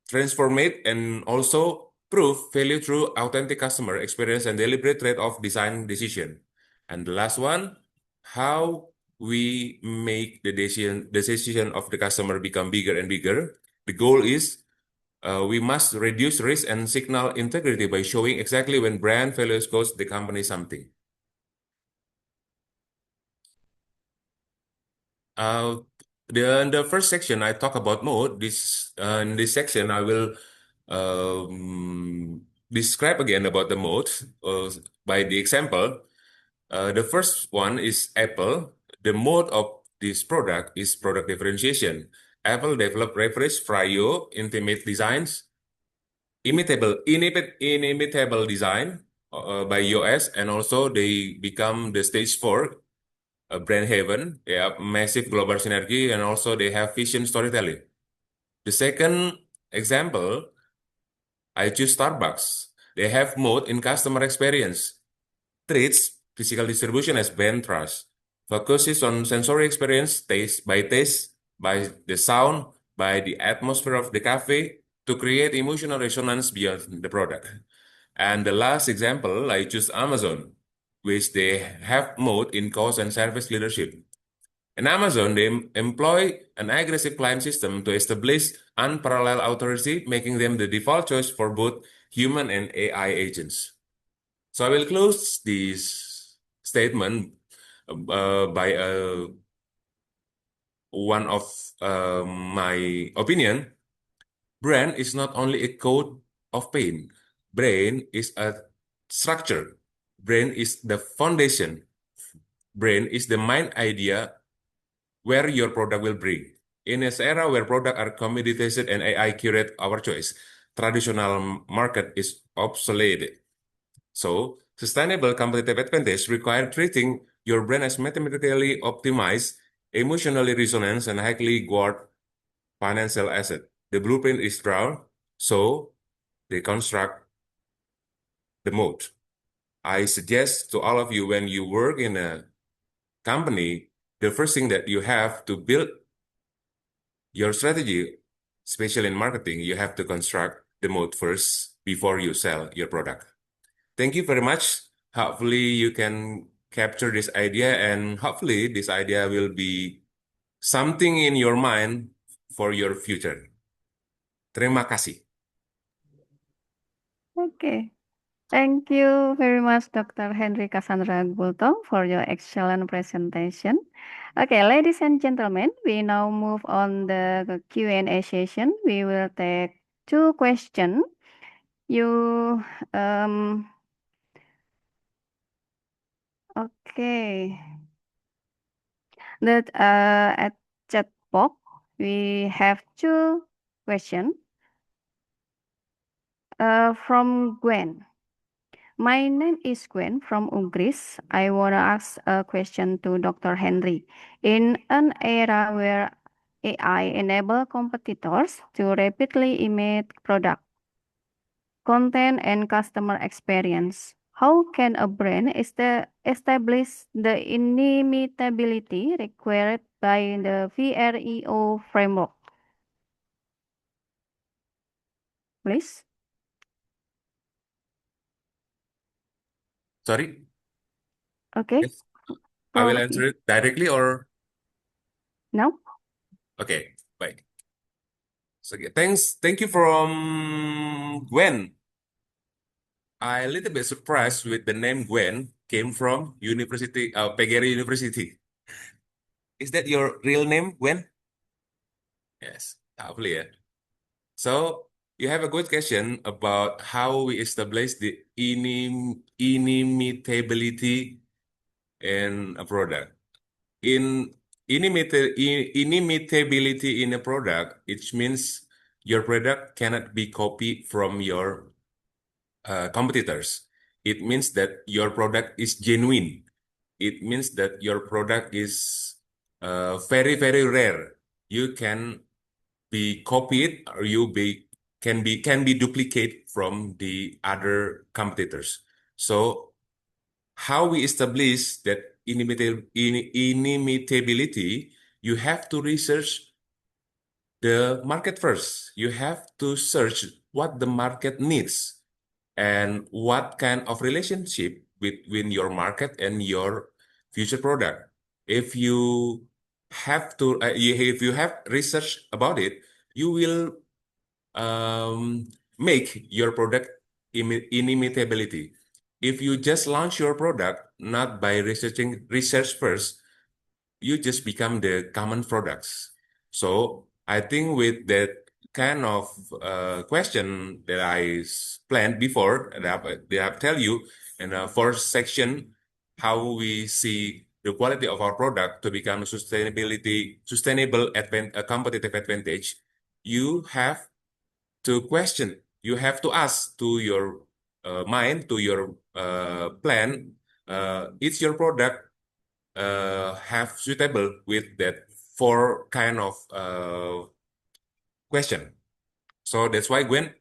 transform it and also prove value through authentic customer experience and deliberate trade-off design decision. And the last one, how we make the decision of the customer become bigger and bigger. The goal is we must reduce risk and signal integrity by showing exactly when brand values cost the company something. In the first section, I talk about mode. In this section, I will describe again about the mode by the example. The first one is Apple. The mode of this product is product differentiation. Apple developed Refresh, Frio, intimate designs, inimitable design by iOS, and also they become the stage 4 brand haven. They have massive global synergy, and also they have vision storytelling. The second example, I choose Starbucks. They have mode in customer experience. Treats physical distribution as brand trust. Focuses on sensory experience, taste, by the sound, by the atmosphere of the cafe, to create emotional resonance beyond the product. And the last example, I choose Amazon, which they have mode in cost and service leadership. In Amazon, they employ an aggressive client system to establish unparalleled authority, making them the default choice for both human and AI agents. So I will close this statement by one of my opinion. Brand is not only a code of paint. Brain is a structure. Brain is the foundation. Brain is the mind idea where your product will bring. In this era where products are commoditized and AI curate our choice, traditional market is obsolete. So, sustainable competitive advantage require treating your brand as mathematically optimized, emotionally resonant, and highly guarded financial asset. The blueprint is drawn, so they construct the mode. I suggest to all of you, when you work in a company, the first thing that you have to build your strategy, especially in marketing, you have to construct the mode first before you sell your product. Thank you very much. Hopefully you can capture this idea, and hopefully this idea will be something in your mind for your future. Terima kasih. Okay. Thank you very much, Dr. Henry Cassandra Gultom, for your excellent presentation. Okay, ladies and gentlemen, we now move on the Q&A session. We will take 2 questions. Okay. That at chat box, we have 2 questions. From Gwen. My name is Gwen from Ugris. I want to ask a question to Dr. Henry. In an era where AI enable competitors to rapidly imitate product, content, and customer experience, how can a brand establish the inimitability required by the VREO framework? Please. Sorry? Okay. Yes. I will answer it directly or? No. Okay, baik. So thank you from Gwen. I a little bit surprised with the name Gwen came from PGRI University. Is that your real name, Gwen? Yes, hopefully, yeah. So you have a good question about how we establish the inimitability in a product. Inimitability in a product, it means your product cannot be copied from your competitors. It means that your product is genuine. it means that your product is very, very rare. You can be copied or can be duplicated from the other competitors. So how we establish that inimitability, you have to research the market first. You have to search what the market needs and what kind of relationship between your market and your future product. If you if you have research about it, you will make your product inimitability. If you just launch your product not by research first, you just become the common products. So I think with that kind of question that I planned before, that I tell you in the first section, how we see the quality of our product to become sustainable competitive advantage, you have to question, you have to ask to your mind, to your plan, is your product have suitable with that four kind of question. So that's why, Gwen,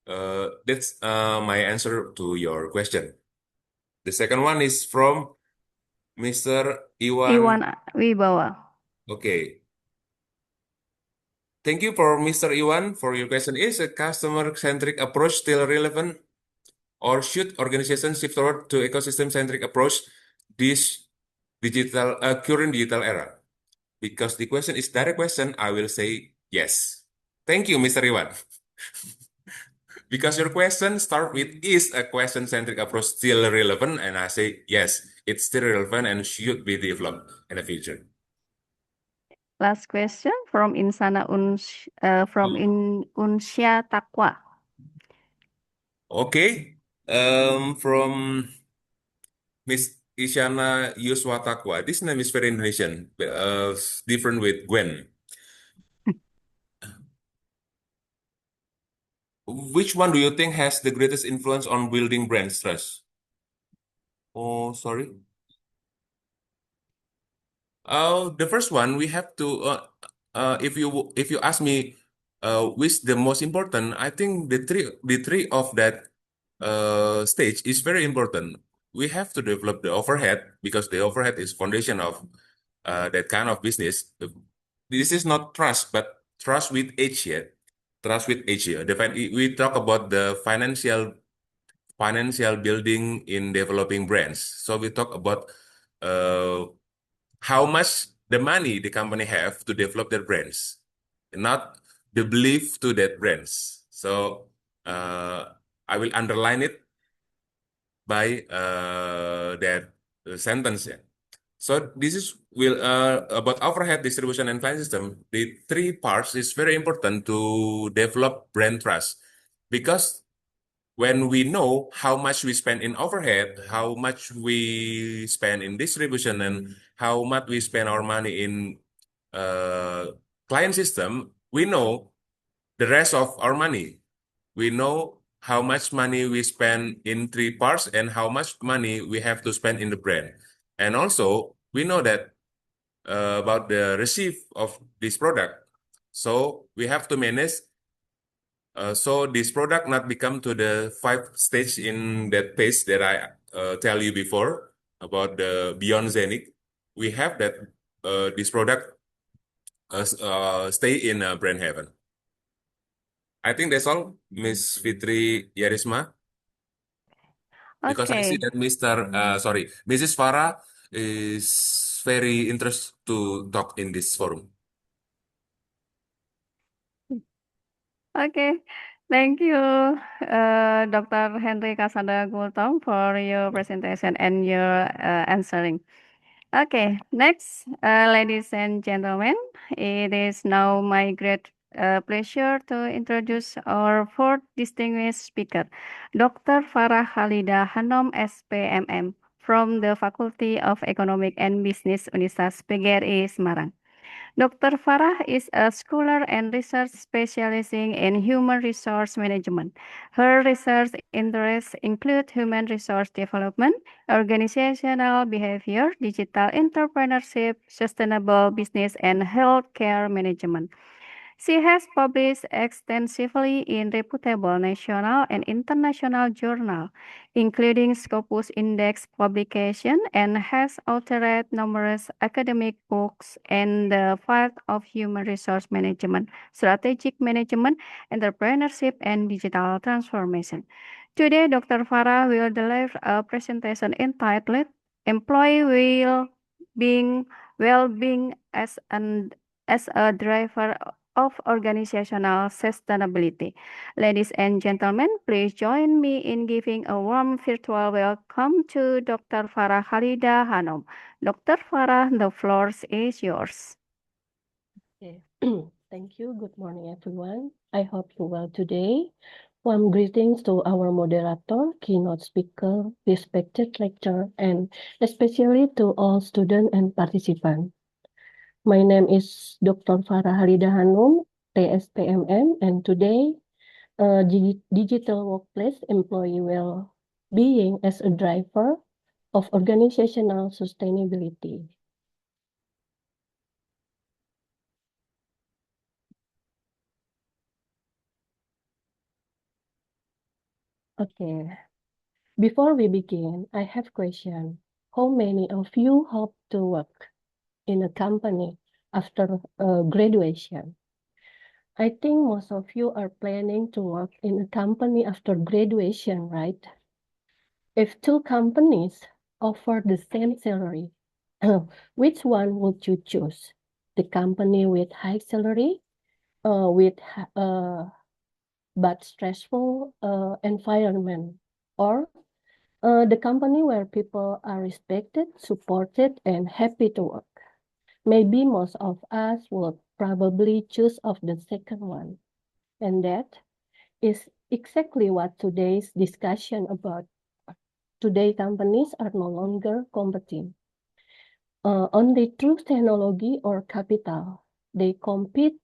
that's my answer to your question. The second one is from Mr. Iwan Wibawa. Okay. Thank you for Mr. Iwan for your question. Is a customer-centric approach still relevant, or should organizations shift toward to ecosystem-centric approach this current digital era? Because the question is direct question, I will say yes. Thank you, Mr. Iwan. Because your question start with, is a question-centric approach still relevant? And I say yes, it's still relevant and should be developed in the future. Last question from Insana Unsya Taqwa. Okay, from Miss Isyana Yuswa Taqwa. This name is very Indonesian, different with Gwen. Which one do you think has the greatest influence on building brand trust? Oh, sorry. Oh, the first one we have to. If you ask me, which the most important, I think the three of that stage is very important. We have to develop the overhead because the overhead is foundation of that kind of business. This is not trust, but trust with age here. Trust with age here. We talk about the financial building in developing brands. So we talk about how much the money the company have to develop their brands, not the belief to that brands. So I will underline it by that sentence. So this is about overhead, distribution, and client system. The three parts is very important to develop brand trust, because when we know how much we spend in overhead, how much we spend in distribution, and how much we spend our money in client system, we know the rest of our money. We know how much money we spend in three parts and how much money we have to spend in the brand. And also, we know that about the receipt of this product. So we have to manage so this product not become to the 5 stage in that page that I tell you before about the Beyond Zenith. We have that this product stay in brand heaven. I think that's all, Miss Fitri Yarisma. Because I see Okay. that Mrs. Farah is very interested to talk in this forum. Okay, thank you, Dr. Henry Kasada Gultom, for your presentation and your answering. Okay, next, ladies and gentlemen, it is now my great pleasure to introduce our fourth distinguished speaker, Dr. Farah Khalida Hanom, SPMM, from the Faculty of Economic and Business Universitas PGRI Semarang. Dr. Farah is a scholar and research specializing in human resource management. Her research interests include human resource development, organizational behavior, digital entrepreneurship, sustainable business, and healthcare management. She has published extensively in reputable national and international journals, including Scopus Index publication, and has authored numerous academic books in the field of human resource management, strategic management, entrepreneurship, and digital transformation. Today, Dr. Farah will deliver a presentation entitled Employee Well-being as a driver of organizational sustainability. Ladies and gentlemen, please join me in giving a warm virtual welcome to Dr. Farah Khalida Hanum. Dr. Farah, the floor is yours. Okay. Thank you. Good morning, everyone. I hope you're well today. Warm greetings to our moderator, keynote speaker, respected lecturer, and especially to all students and participants. My name is Dr. Farah Halida Hanum, TSPMM, and today, Digital Workplace Employee Well-being as a driver of organizational sustainability. Okay, before we begin, I have a question. How many of you hope to work in a company after graduation? I think most of you are planning to work in a company after graduation, right? If two companies offer the same salary, which one would you choose? The company with high salary, but stressful environment, or the company where people are respected, supported, and happy to work? Maybe most of us would probably choose of the second one. And that is exactly what today's discussion about. Today, companies are no longer competing only through technology or capital. They compete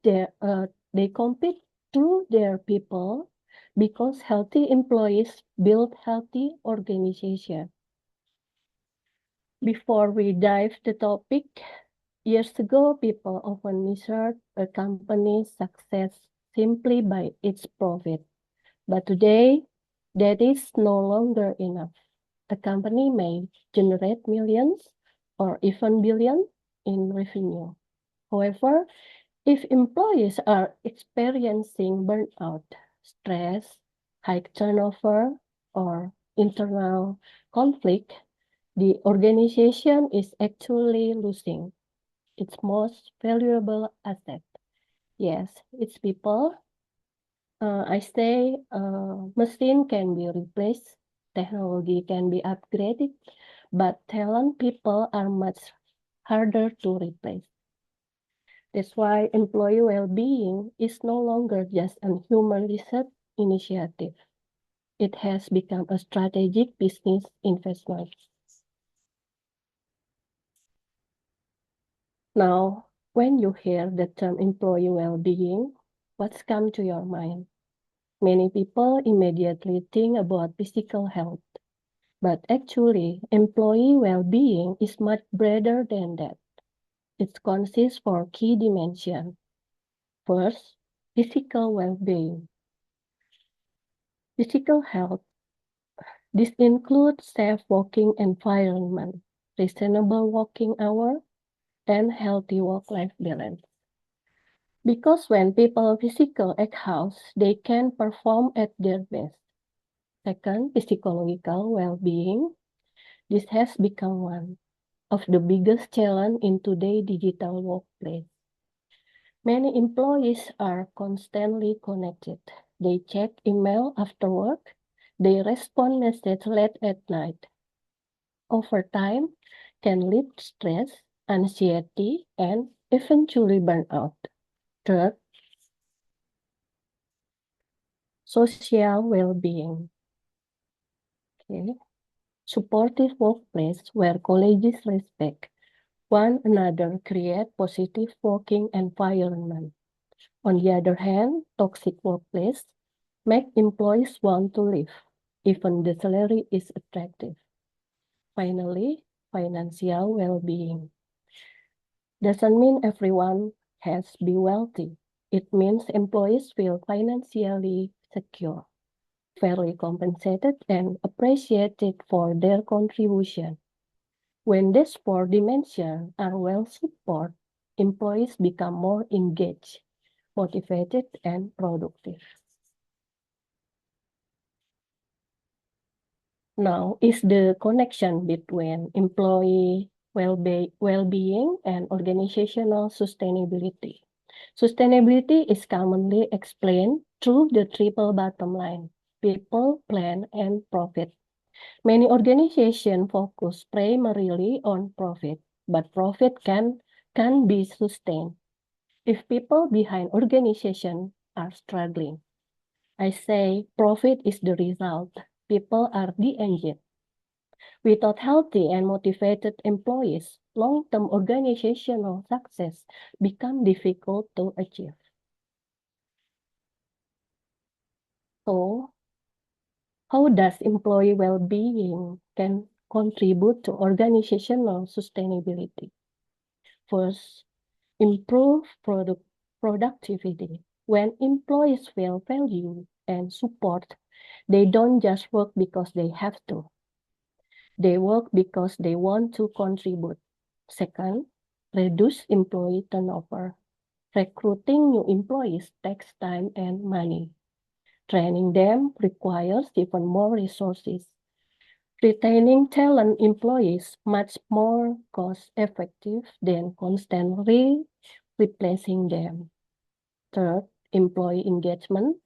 through their people, because healthy employees build healthy organizations. Before we dive the topic, years ago, people often measured a company's success simply by its profit. But today, that is no longer enough. A company may generate millions or even billions in revenue. However, if employees are experiencing burnout, stress, high turnover, or internal conflict, the organization is actually losing its most valuable asset. Yes, it's people. I say machine can be replaced, technology can be upgraded, but talent people are much harder to replace. That's why employee well-being is no longer just a human research initiative. It has become a strategic business investment. Now, when you hear the term employee well-being, what's come to your mind? Many people immediately think about physical health, but actually, employee well-being is much broader than that. It consists of key dimensions. First, physical well-being. Physical health. This includes safe working environment, reasonable working hours, and healthy work-life balance. Because when people physically exhaust, they can perform at their best. Second, psychological well-being. This has become one of the biggest challenges in today's digital workplace. Many employees are constantly connected. They check email after work. They respond messages late at night. Over time, can lead to stress, anxiety, and eventually burnout. Third, social well-being. Okay. Supportive workplace where colleagues respect one another create positive working environment. On the other hand, toxic workplace make employees want to leave, even the salary is attractive. Finally, financial well-being doesn't mean everyone has to be wealthy. It means employees feel financially secure, fairly compensated, and appreciated for their contribution. When these four dimensions are well supported, employees become more engaged, motivated, and productive. Now is the connection between employee well-being and organizational sustainability. Sustainability is commonly explained through the triple bottom line: people, plan, and profit. Many organizations focus primarily on profit, but profit can be sustained if people behind organization are struggling. I say profit is the result, people are the engine. Without healthy and motivated employees, long-term organizational success becomes difficult to achieve. So, how does employee well-being can contribute to organizational sustainability? First, improve productivity. When employees feel valued and support, they don't just work because they have to. They work because they want to contribute. Second, reduce employee turnover. Recruiting new employees takes time and money. Training them requires even more resources. Retaining talent employees much more cost-effective than constantly replacing them. Third, employee engagement.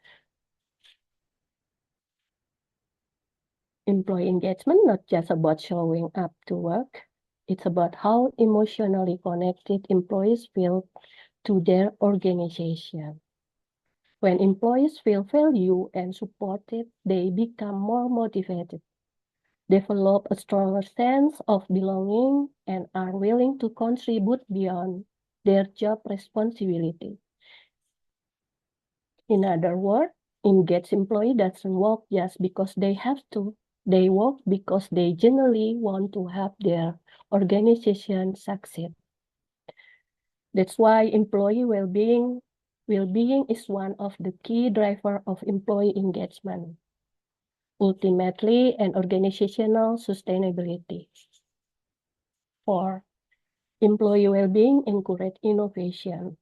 Employee engagement not just about showing up to work. It's about how emotionally connected employees feel to their organization. When employees feel valued and supported, they become more motivated, develop a stronger sense of belonging, and are willing to contribute beyond their job responsibility. In other words, engaged employee doesn't work just because they have to. They work because they genuinely want to help their organization succeed. That's why employee well-being is one of the key drivers of employee engagement. Ultimately, an organizational sustainability. 4. Employee well-being encourage innovation.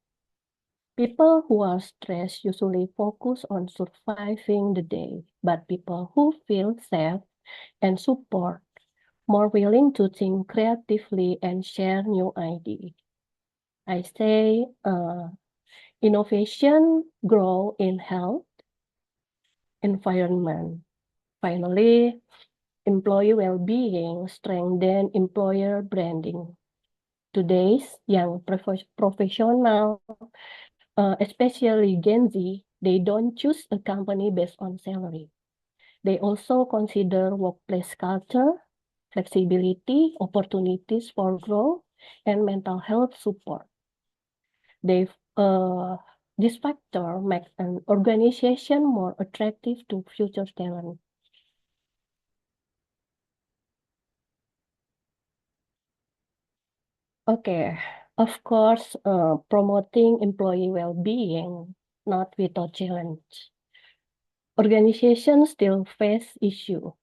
People who are stressed usually focus on surviving the day, but people who feel safe and support more willing to think creatively and share new ideas. I say innovation grow in health environment. Finally, employee well-being strengthen employer branding. Today's young professional, especially Gen Z, they don't choose a company based on salary. They also consider workplace culture, flexibility, opportunities for growth, and mental health support. This factor makes an organization more attractive to future talent. Okay, of course, promoting employee well-being, not without challenge. Organizations still face issues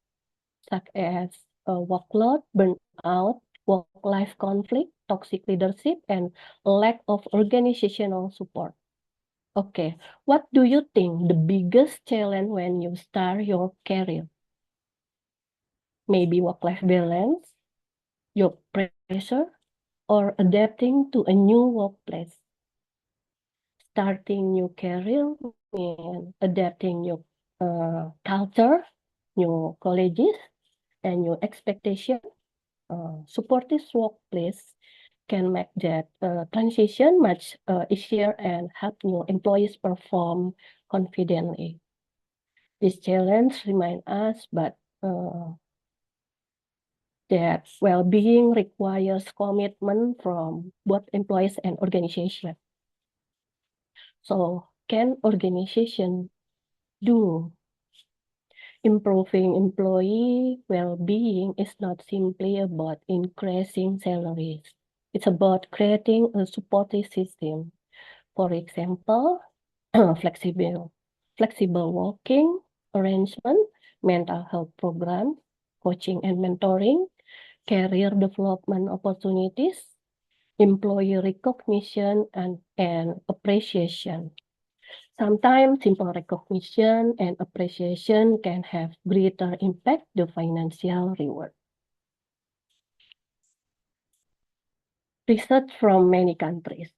such as workload, burnout, work-life conflict, toxic leadership, and lack of organizational support. Okay, what do you think the biggest challenge when you start your career? Maybe work-life balance, job pressure, or adapting to a new workplace. Starting new career and adapting new culture, new colleges, and new expectation. Supportive workplace can make that transition much easier and help new employees perform confidently. This challenge remind us, but that well-being requires commitment from both employees and organization. So can organization do? Improving employee well-being is not simply about increasing salaries. It's about creating a supportive system. For example, flexible working arrangement, mental health program, coaching and mentoring, career development opportunities, employee recognition and appreciation. Sometimes simple recognition and appreciation can have greater impact than financial reward. Research from many countries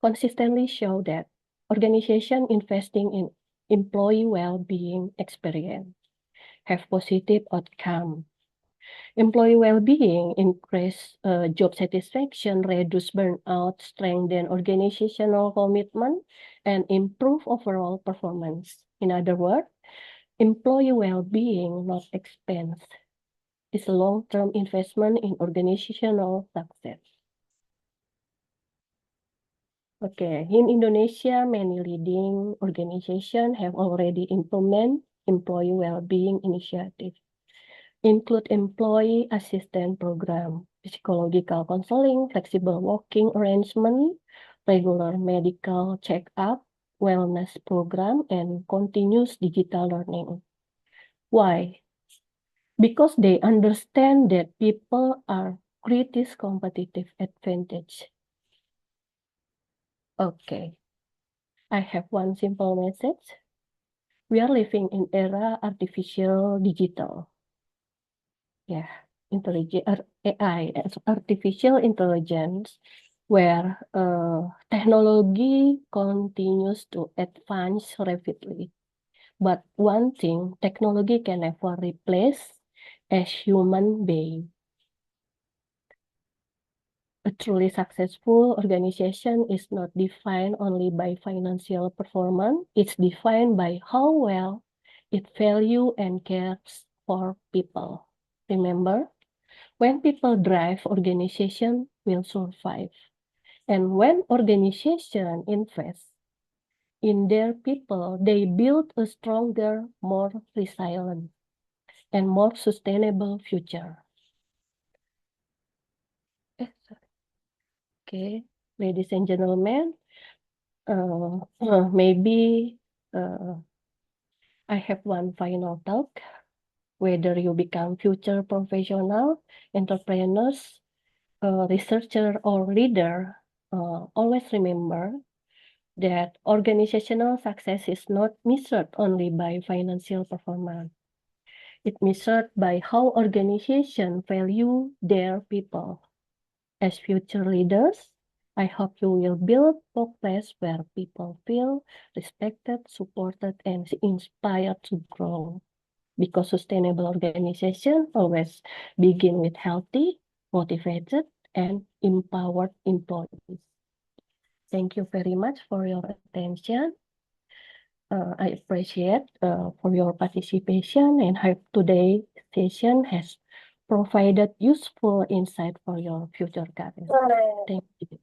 consistently show that organizations investing in employee well-being experience have positive outcome. Employee well-being increase job satisfaction, reduce burnout, strengthen organizational commitment, and improve overall performance. In other words, employee well-being, not expense, is a long-term investment in organizational success. Okay, in Indonesia, many leading organizations have already implemented employee well-being initiatives, include employee assistance program, psychological counseling, flexible working arrangement, regular medical check-up, wellness program, and continuous digital learning. Why? Because they understand that people are greatest competitive advantage. Okay, I have one simple message. We are living in era artificial digital. Yeah, AI, artificial intelligence, where technology continues to advance rapidly. But one thing, technology can never replace a human being. A truly successful organization is not defined only by financial performance, it's defined by how well it values and cares for people. Remember, when people drive, organization will survive. And when organization invest in their people, they build a stronger, more resilient, and more sustainable future. Okay, ladies and gentlemen, maybe I have one final talk. Whether you become future professional, entrepreneurs, researcher, or leader, always remember that organizational success is not measured only by financial performance. It's measured by how organizations value their people. As future leaders, I hope you will build a place where people feel respected, supported, and inspired to grow. Because sustainable organizations always begin with healthy, motivated, and empowered employees. Thank you very much for your attention. I appreciate for your participation and hope today's session has provided useful insight for your future career. Thank you.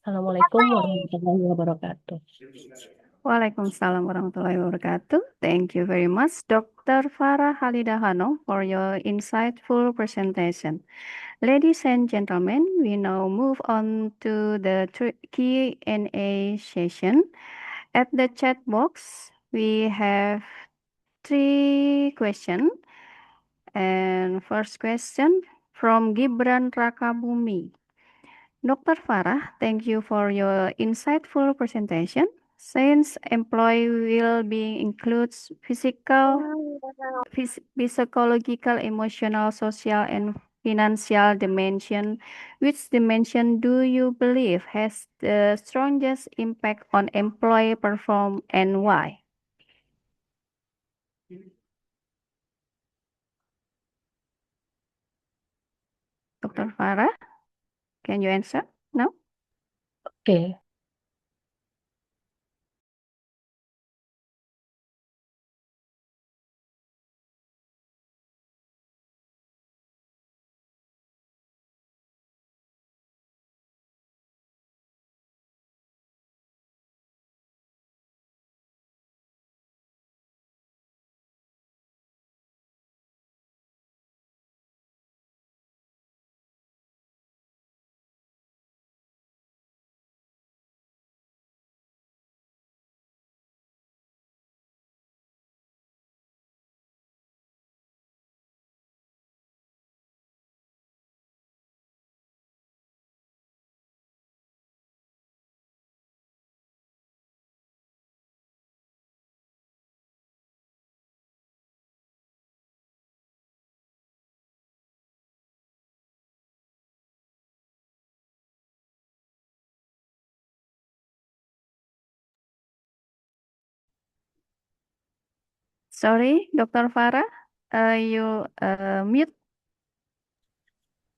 Assalamualaikum warahmatullahi wabarakatuh. Waalaikumsalam warahmatullahi wabarakatuh. Thank you very much, Dr. Farah Halida Hanum, for your insightful presentation. Ladies and gentlemen, we now move on to the Q&A session. At the chat box, we have 3 questions. And first question from Gibran Rakabumi. Dr. Farah, thank you for your insightful presentation. Since employee well-being includes physiological, emotional, social, and financial dimension, which dimension do you believe has the strongest impact on employee performance and why? Dr. Farah, can you answer? No? Okay. Sorry, Dr. Farah, you mute.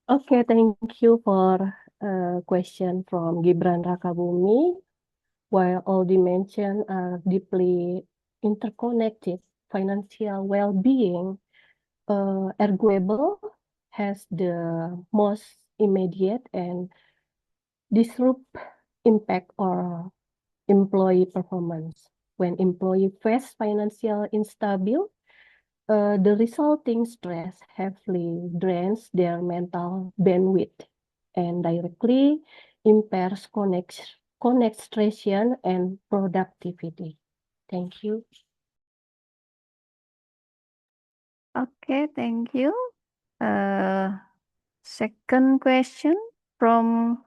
Okay, thank you for a question from Gibran Rakabumi. While all dimensions are deeply interconnected, financial well-being, arguable, has the most immediate and disrupt impact on employee performance. When employee face financial instability, the resulting stress heavily drains their mental bandwidth and directly impairs concentration and productivity. Thank you. Okay, thank you. Second question from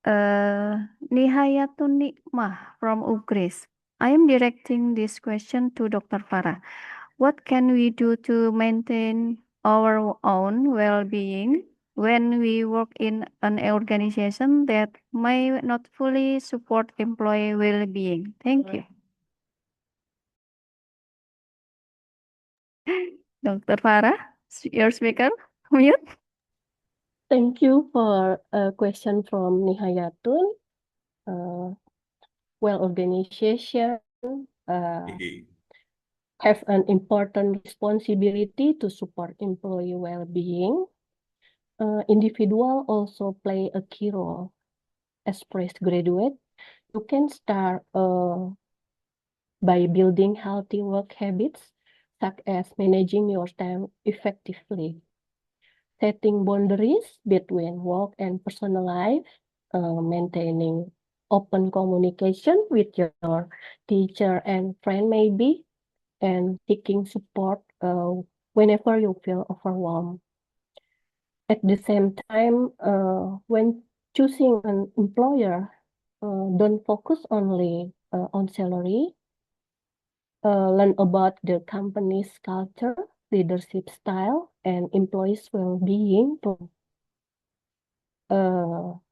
Nihayatun Nikmah from Ugris. I am directing this question to Dr. Farah. What can we do to maintain our own well-being when we work in an organization that may not fully support employee well-being? Thank you. Dr. Farah, your speaker, mute. Thank you for a question from Nihayatun. Well, organization have an important responsibility to support employee well-being. Individual also play a key role. As fresh graduate, you can start by building healthy work habits, such as managing your time effectively, setting boundaries between work and personal life, maintaining open communication with your teacher and friend maybe, and seeking support whenever you feel overwhelmed. At the same time, when choosing an employer, don't focus only on salary. Learn about the company's culture, leadership style, and employees' well-being.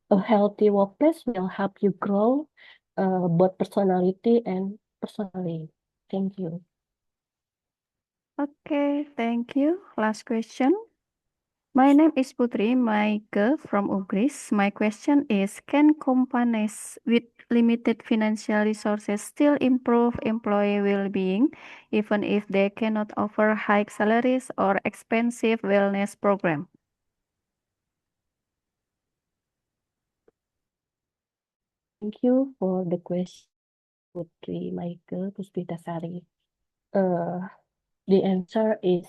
A healthy workplace will help you grow both personality and personally. Thank you. Okay, thank you. Last question. My name is Putri Maike from Ugris. My question is, can companies with limited financial resources still improve employee well-being, even if they cannot offer high salaries or expensive wellness program? Thank you for the question, Putri Maike Puspitasari. The answer is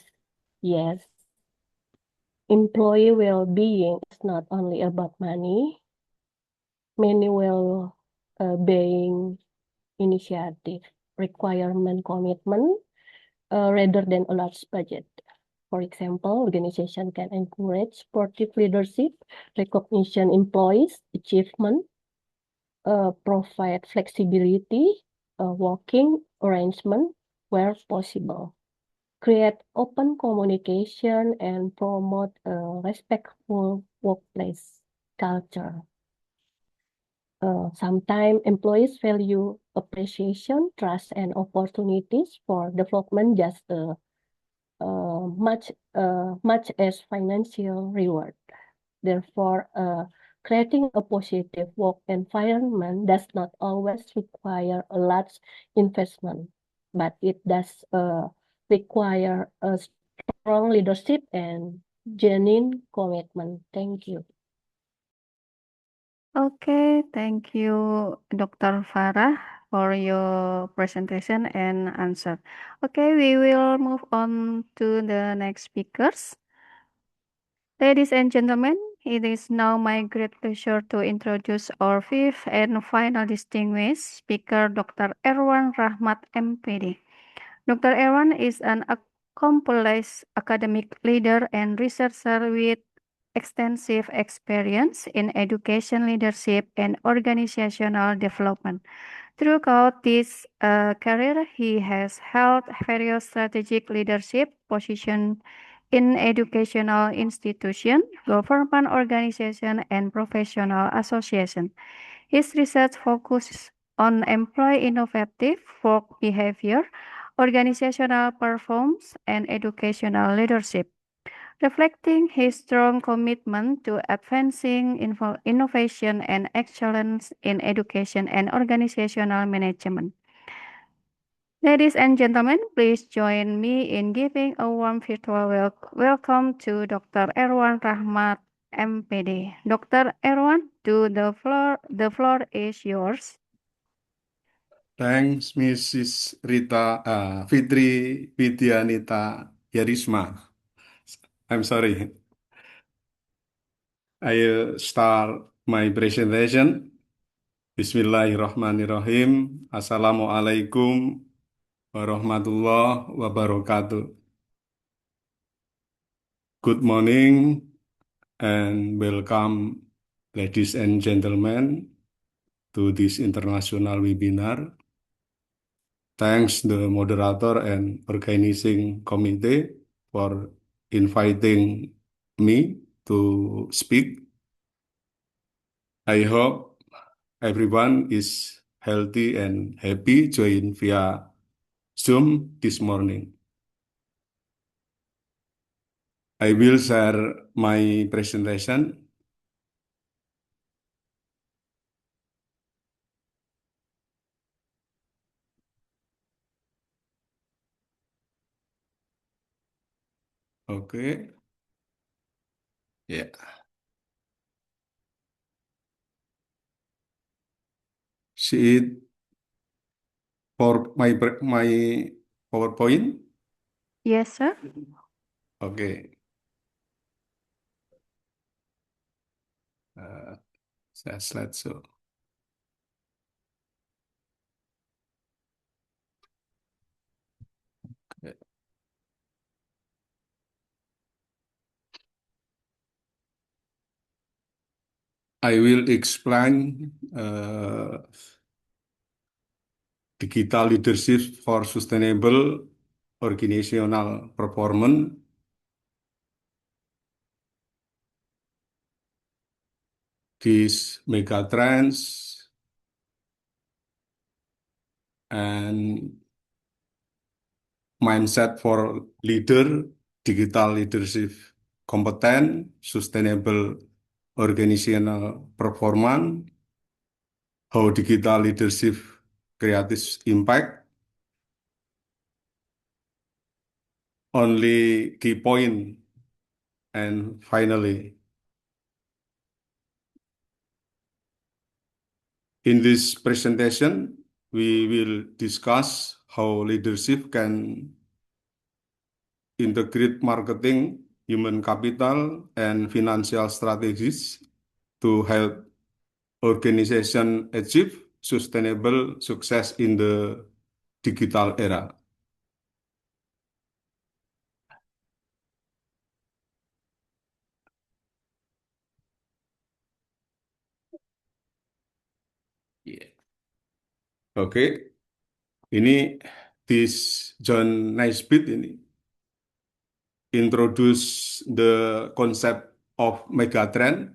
yes. Employee well-being is not only about money. Many well-being initiative requirement commitment rather than a large budget. For example, organization can encourage sportive leadership, recognition employees' achievement, provide flexibility, working arrangement where possible, create open communication, and promote a respectful workplace culture. Sometimes employees value appreciation, trust, and opportunities for development just much as financial reward. Therefore, creating a positive work environment does not always require a large investment, but it does require a strong leadership and genuine commitment. Thank you. Okay, thank you, Dr. Farah, for your presentation and answer. Okay, we will move on to the next speakers. Ladies and gentlemen, it is now my great pleasure to introduce our fifth and final distinguished speaker, Dr. Erwan Rahmat, MPD. Dr. Erwan is an accomplished academic leader and researcher with extensive experience in education leadership and organizational development. Throughout his career, he has held various strategic leadership positions in educational institutions, government organizations, and professional associations. His research focuses on employee innovative work behavior, organizational performance, and educational leadership, reflecting his strong commitment to advancing innovation and excellence in education and organizational management. Ladies and gentlemen, please join me in giving a warm virtual welcome to Dr. Erwan Rahmat, MPD. Dr. Erwan, the floor is yours. Thanks, Mrs. Fitri Vidyanita Yarisma. I'm sorry. I'll start my presentation. Bismillahirrahmanirrahim. Assalamualaikum warahmatullahi wabarakatuh. Good morning and welcome, ladies and gentlemen, to this international webinar. Thanks the moderator and organizing committee for inviting me to speak. I hope everyone is healthy and happy join via Zoom this morning. I will share my presentation. Okay. Yeah. See it for my PowerPoint. Yes, sir. Okay. Slideshow. Okay. I will explain digital leadership for sustainable organizational performance. These megatrends and mindset for leader, digital leadership competent, sustainable organizational performance, how digital leadership creates impact. Only key point, and finally, in this presentation, we will discuss how leadership can integrate marketing, human capital, and financial strategies to help organization achieve sustainable success in the digital era. Yeah. Oke, ini this John Naisbitt ini introduce the concept of megatrend,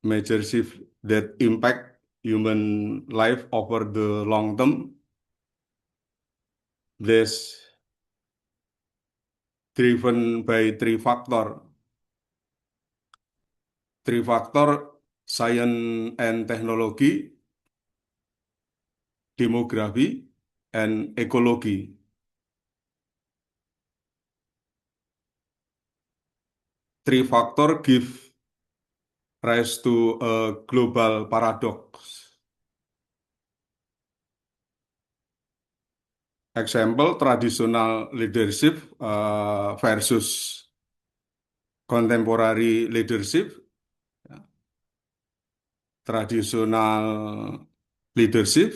major shift that impact human life over the long term. This driven by three factor, science and technology, demography, and ecology. Three factor give rise to a global paradox. Example, traditional leadership versus contemporary leadership. Traditional leadership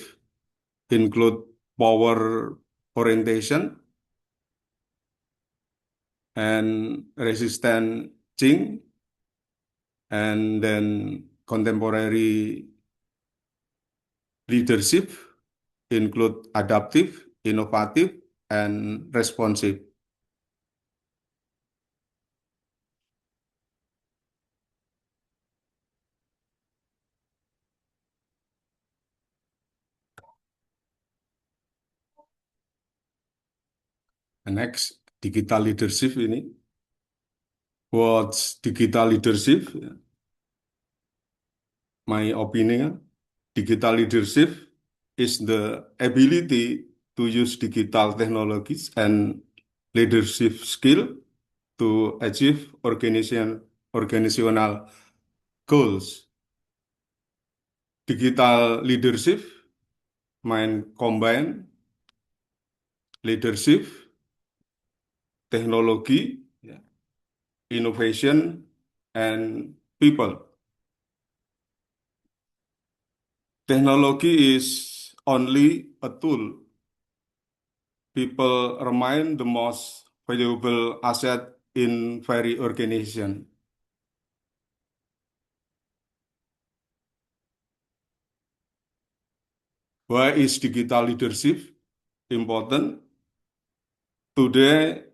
include power orientation and resistant change, and then contemporary leadership include adaptive, innovative, and responsive. Next, digital leadership ini. What's digital leadership? My opinion, digital leadership is the ability to use digital technologies and leadership skill to achieve organizational goals. Digital leadership combine leadership, teknologi, innovation, and people. Technology is only a tool. People remain the most valuable asset in every organization. Why is digital leadership important? Today,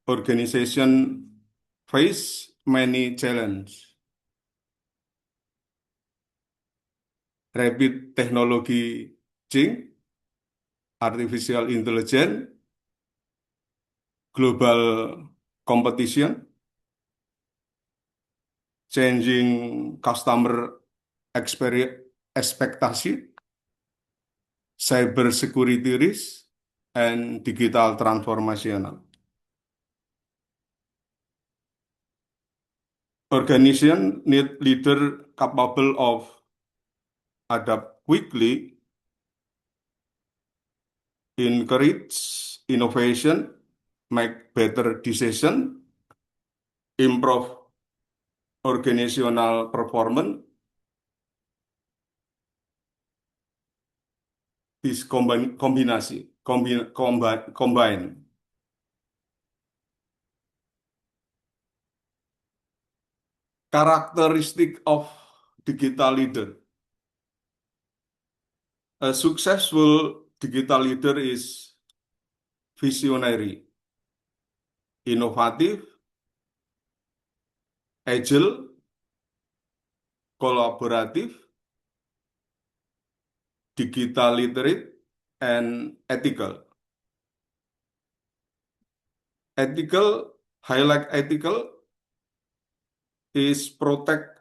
organizations face many challenges. Rapid technology change, artificial intelligence, global competition, changing customer expectation, cyber security risk, and digital transformation. Organization need leader capable of adapt quickly, encourage innovation, make better decision, improve organizational performance. This combine. Characteristic of digital leader. A successful digital leader is visionary, innovative, agile, collaborative, digital literate, and ethical. Highlight ethical is protect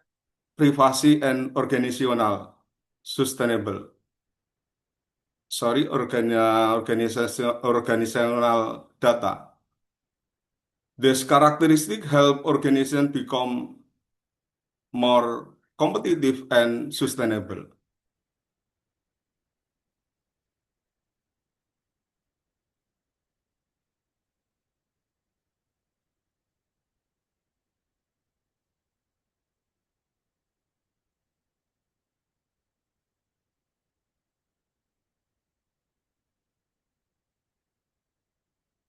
privacy and organizational organizational data. This characteristic help organization become more competitive and sustainable.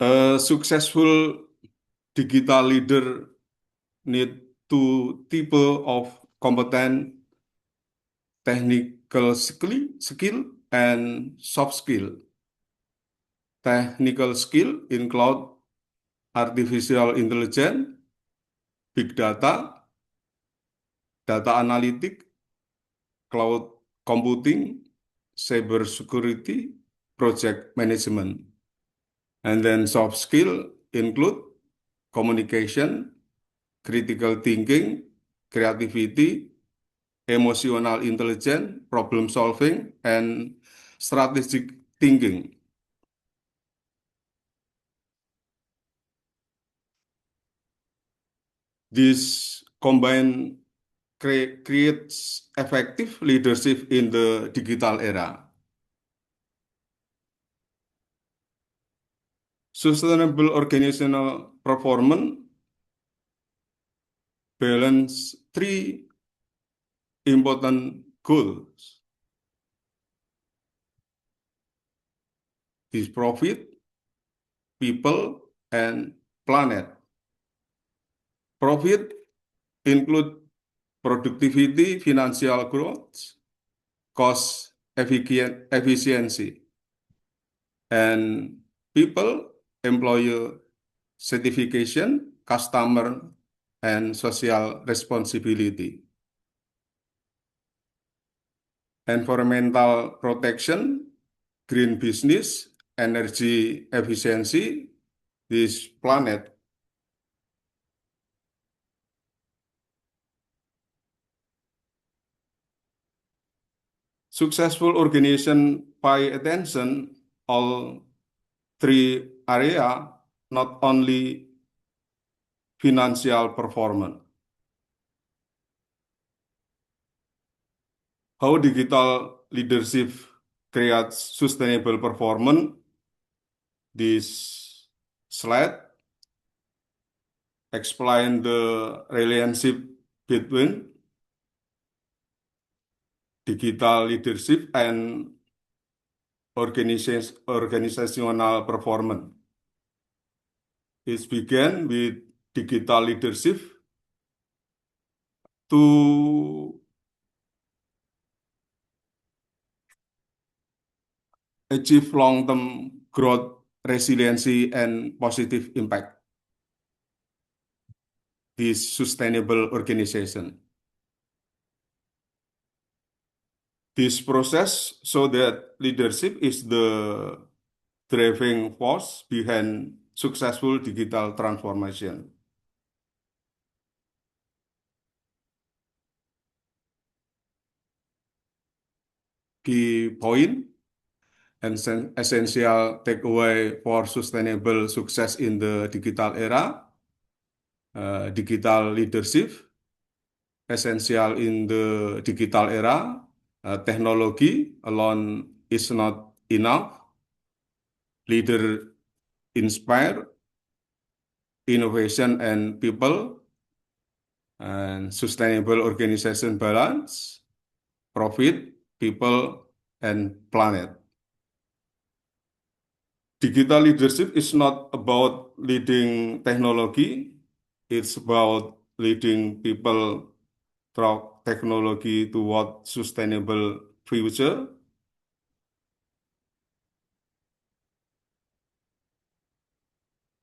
A successful digital leader need two types of competent technical skill and soft skill. Technical skill include artificial intelligence, big data, data analytics, cloud computing, cyber security, project management. And then soft skill include communication, critical thinking, creativity, emotional intelligence, problem solving, and strategic thinking. This combine creates effective leadership in the digital era. Sustainable organizational performance balance three important goals. This profit, people, and planet. Profit include productivity, financial growth, cost efficiency, and people, employer certification, customer, and social responsibility. Environmental protection, green business, energy efficiency, this planet, successful organization pay attention all three area, not only financial performance. How digital leadership creates sustainable performance. This slide explain the relationship between digital leadership and organizational performance. It began with digital leadership to achieve long-term growth, resiliency, and positive impact. This sustainable organization. This process so that leadership is the driving force behind successful digital transformation. Key point and essential takeaway for sustainable success in the digital era. Digital leadership, essential in the digital era. Technology alone is not enough. Leader inspire innovation and people, and sustainable organization balance, profit, people, and planet. Digital leadership is not about leading technology, it's about leading people through technology toward sustainable future.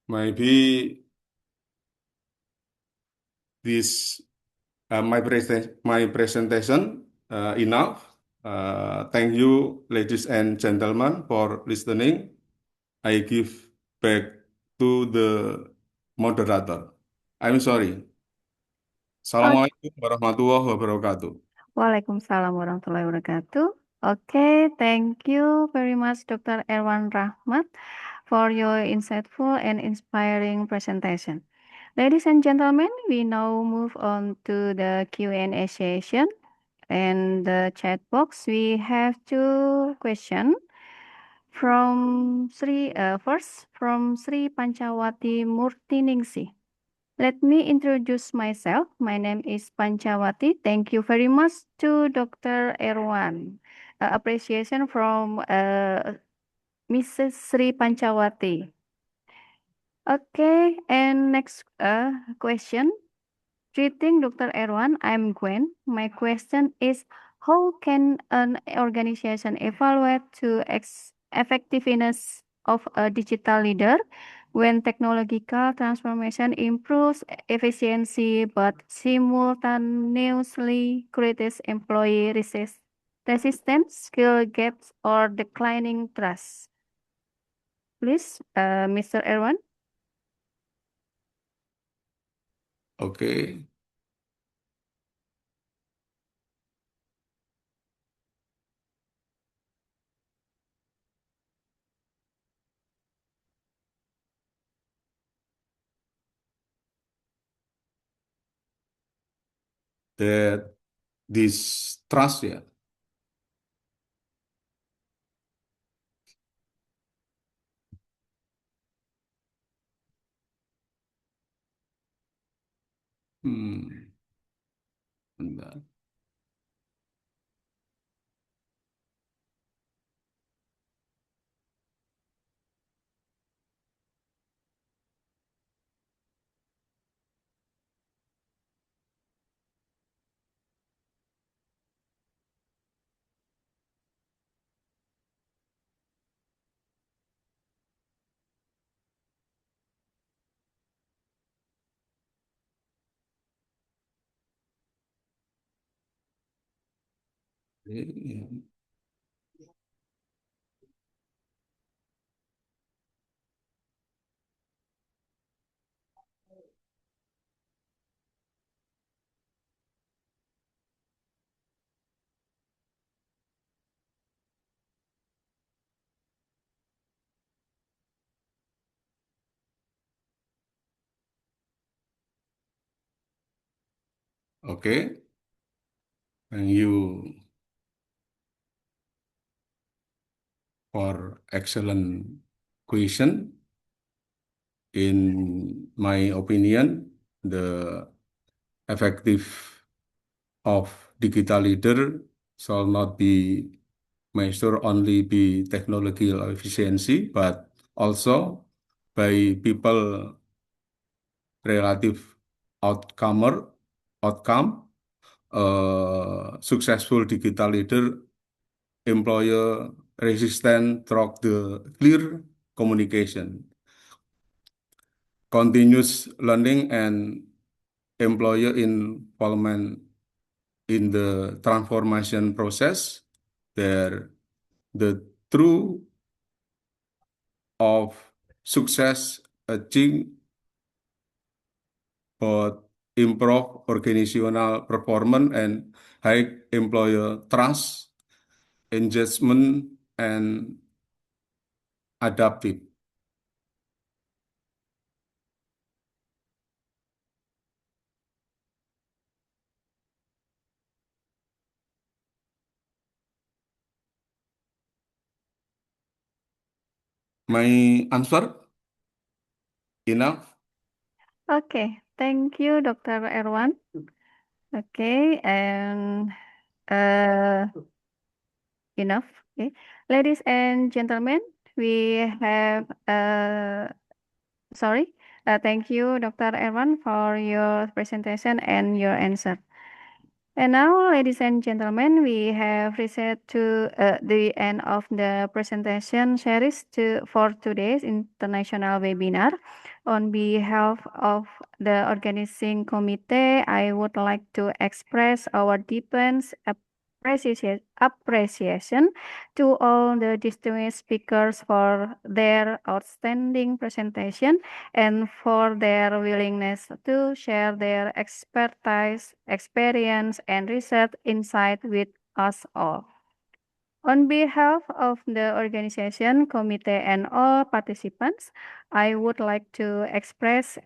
Maybe this my presentation enough. Thank you, ladies and gentlemen, for listening. I give back to the moderator. I'm sorry. Assalamualaikum warahmatullahi wabarakatuh. Waalaikumsalam warahmatullahi wabarakatuh. Okay, thank you very much, Dr. Erwan Rahmat, for your insightful and inspiring presentation. Ladies and gentlemen, we now move on to the Q&A session. And the chat box, we have two questions from first from Sri Pancawati Murtiningsi. Let me introduce myself. My name is Pancawati. Thank you very much to Dr. Erwan. Appreciation from Mrs. Sri Pancawati. Okay, and next question. Greeting Dr. Erwan, I'm Gwen. My question is, how can an organization evaluate the effectiveness of a digital leader when technological transformation improves efficiency but simultaneously creates employee resistance, skill gaps, or declining trust? Please, Mr. Erwan. Okay. That this trust, ya. Bentar. Okay, thank you for excellent question. In my opinion, the effective of digital leader shall not be measured only by technological efficiency, but also by people relative outcome. Successful digital leader employer resistant through the clear communication, continuous learning, and employer involvement in the transformation process. There, the true of success achieving both improve organizational performance and high employer trust, engagement, and adaptive. My answer enough. Okay, thank you, Dr. Erwan. Okay, and enough. Okay, ladies and gentlemen, we have thank you, Dr. Erwan, for your presentation and your answer. And now, ladies and gentlemen, we have reached to the end of the presentation series for today's international webinar. On behalf of the organizing committee, I would like to express our deepest appreciation to all the distinguished speakers for their outstanding presentation and for their willingness to share their expertise, experience, and research insight with us all. On behalf of the organization, committee, and all participants, I would like to express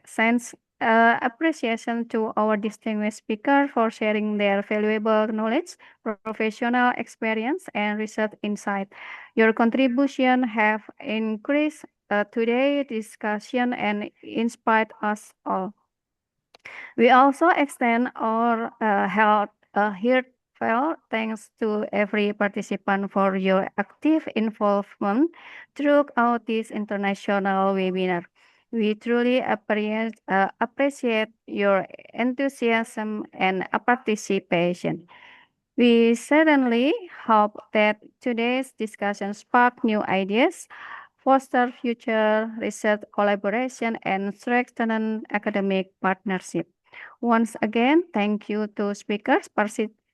appreciation to our distinguished speaker for sharing their valuable knowledge, professional experience, and research insight. Your contribution have increased today's discussion and inspired us all. We also extend our heartfelt thanks to every participant for your active involvement throughout this international webinar. We truly appreciate your enthusiasm and participation. We certainly hope that today's discussion spark new ideas, foster future research collaboration, and strengthen academic partnership. Once again, thank you to speakers,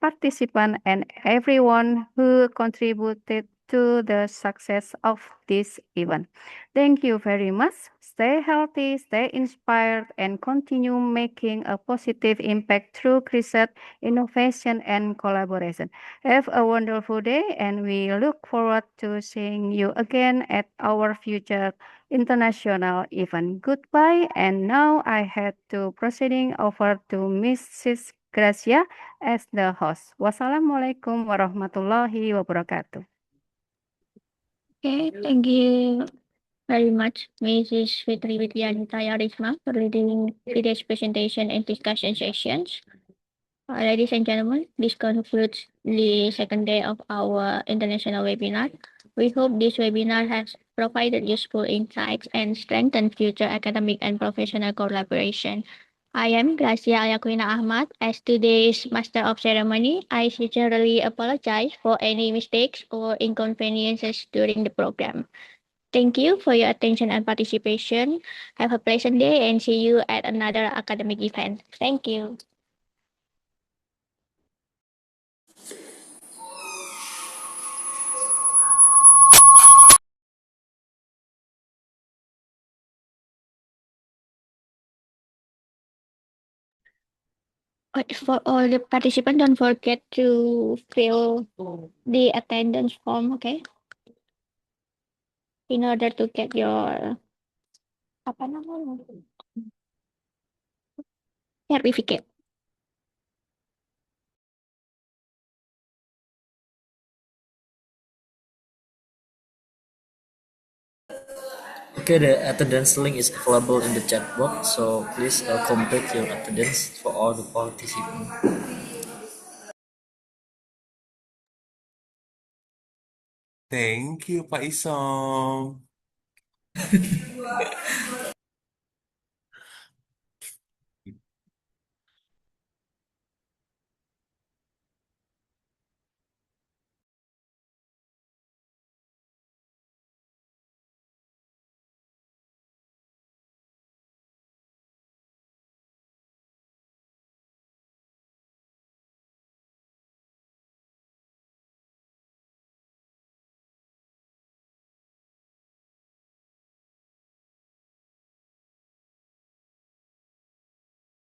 participants, and everyone who contributed to the success of this event. Thank you very much. Stay healthy, stay inspired, and continue making a positive impact through research, innovation, and collaboration. Have a wonderful day, and we look forward to seeing you again at our future international event. Goodbye, and now I had to proceeding over to Mrs. Gracia as the host. Wassalamualaikum warahmatullahi wabarakatuh. Okay, thank you very much, Mrs. Fitri Widyanita Yarisma, for leading today's presentation and discussion sessions. Ladies and gentlemen, this concludes the second day of our international webinar. We hope this webinar has provided useful insights and strengthened future academic and professional collaboration. I am Gracia Ayakwina Ahmad. As today's Master of Ceremony, I sincerely apologize for any mistakes or inconveniences during the program. Thank you for your attention and participation. Have a pleasant day and see you at another academic event. Thank you. For all the participants, don't forget to fill the attendance form, okay? In order to get your apa namanya? Certificate. Okay, the attendance link is available in the chat box, so please complete your attendance for all the participants. Thank you, Pak Isom.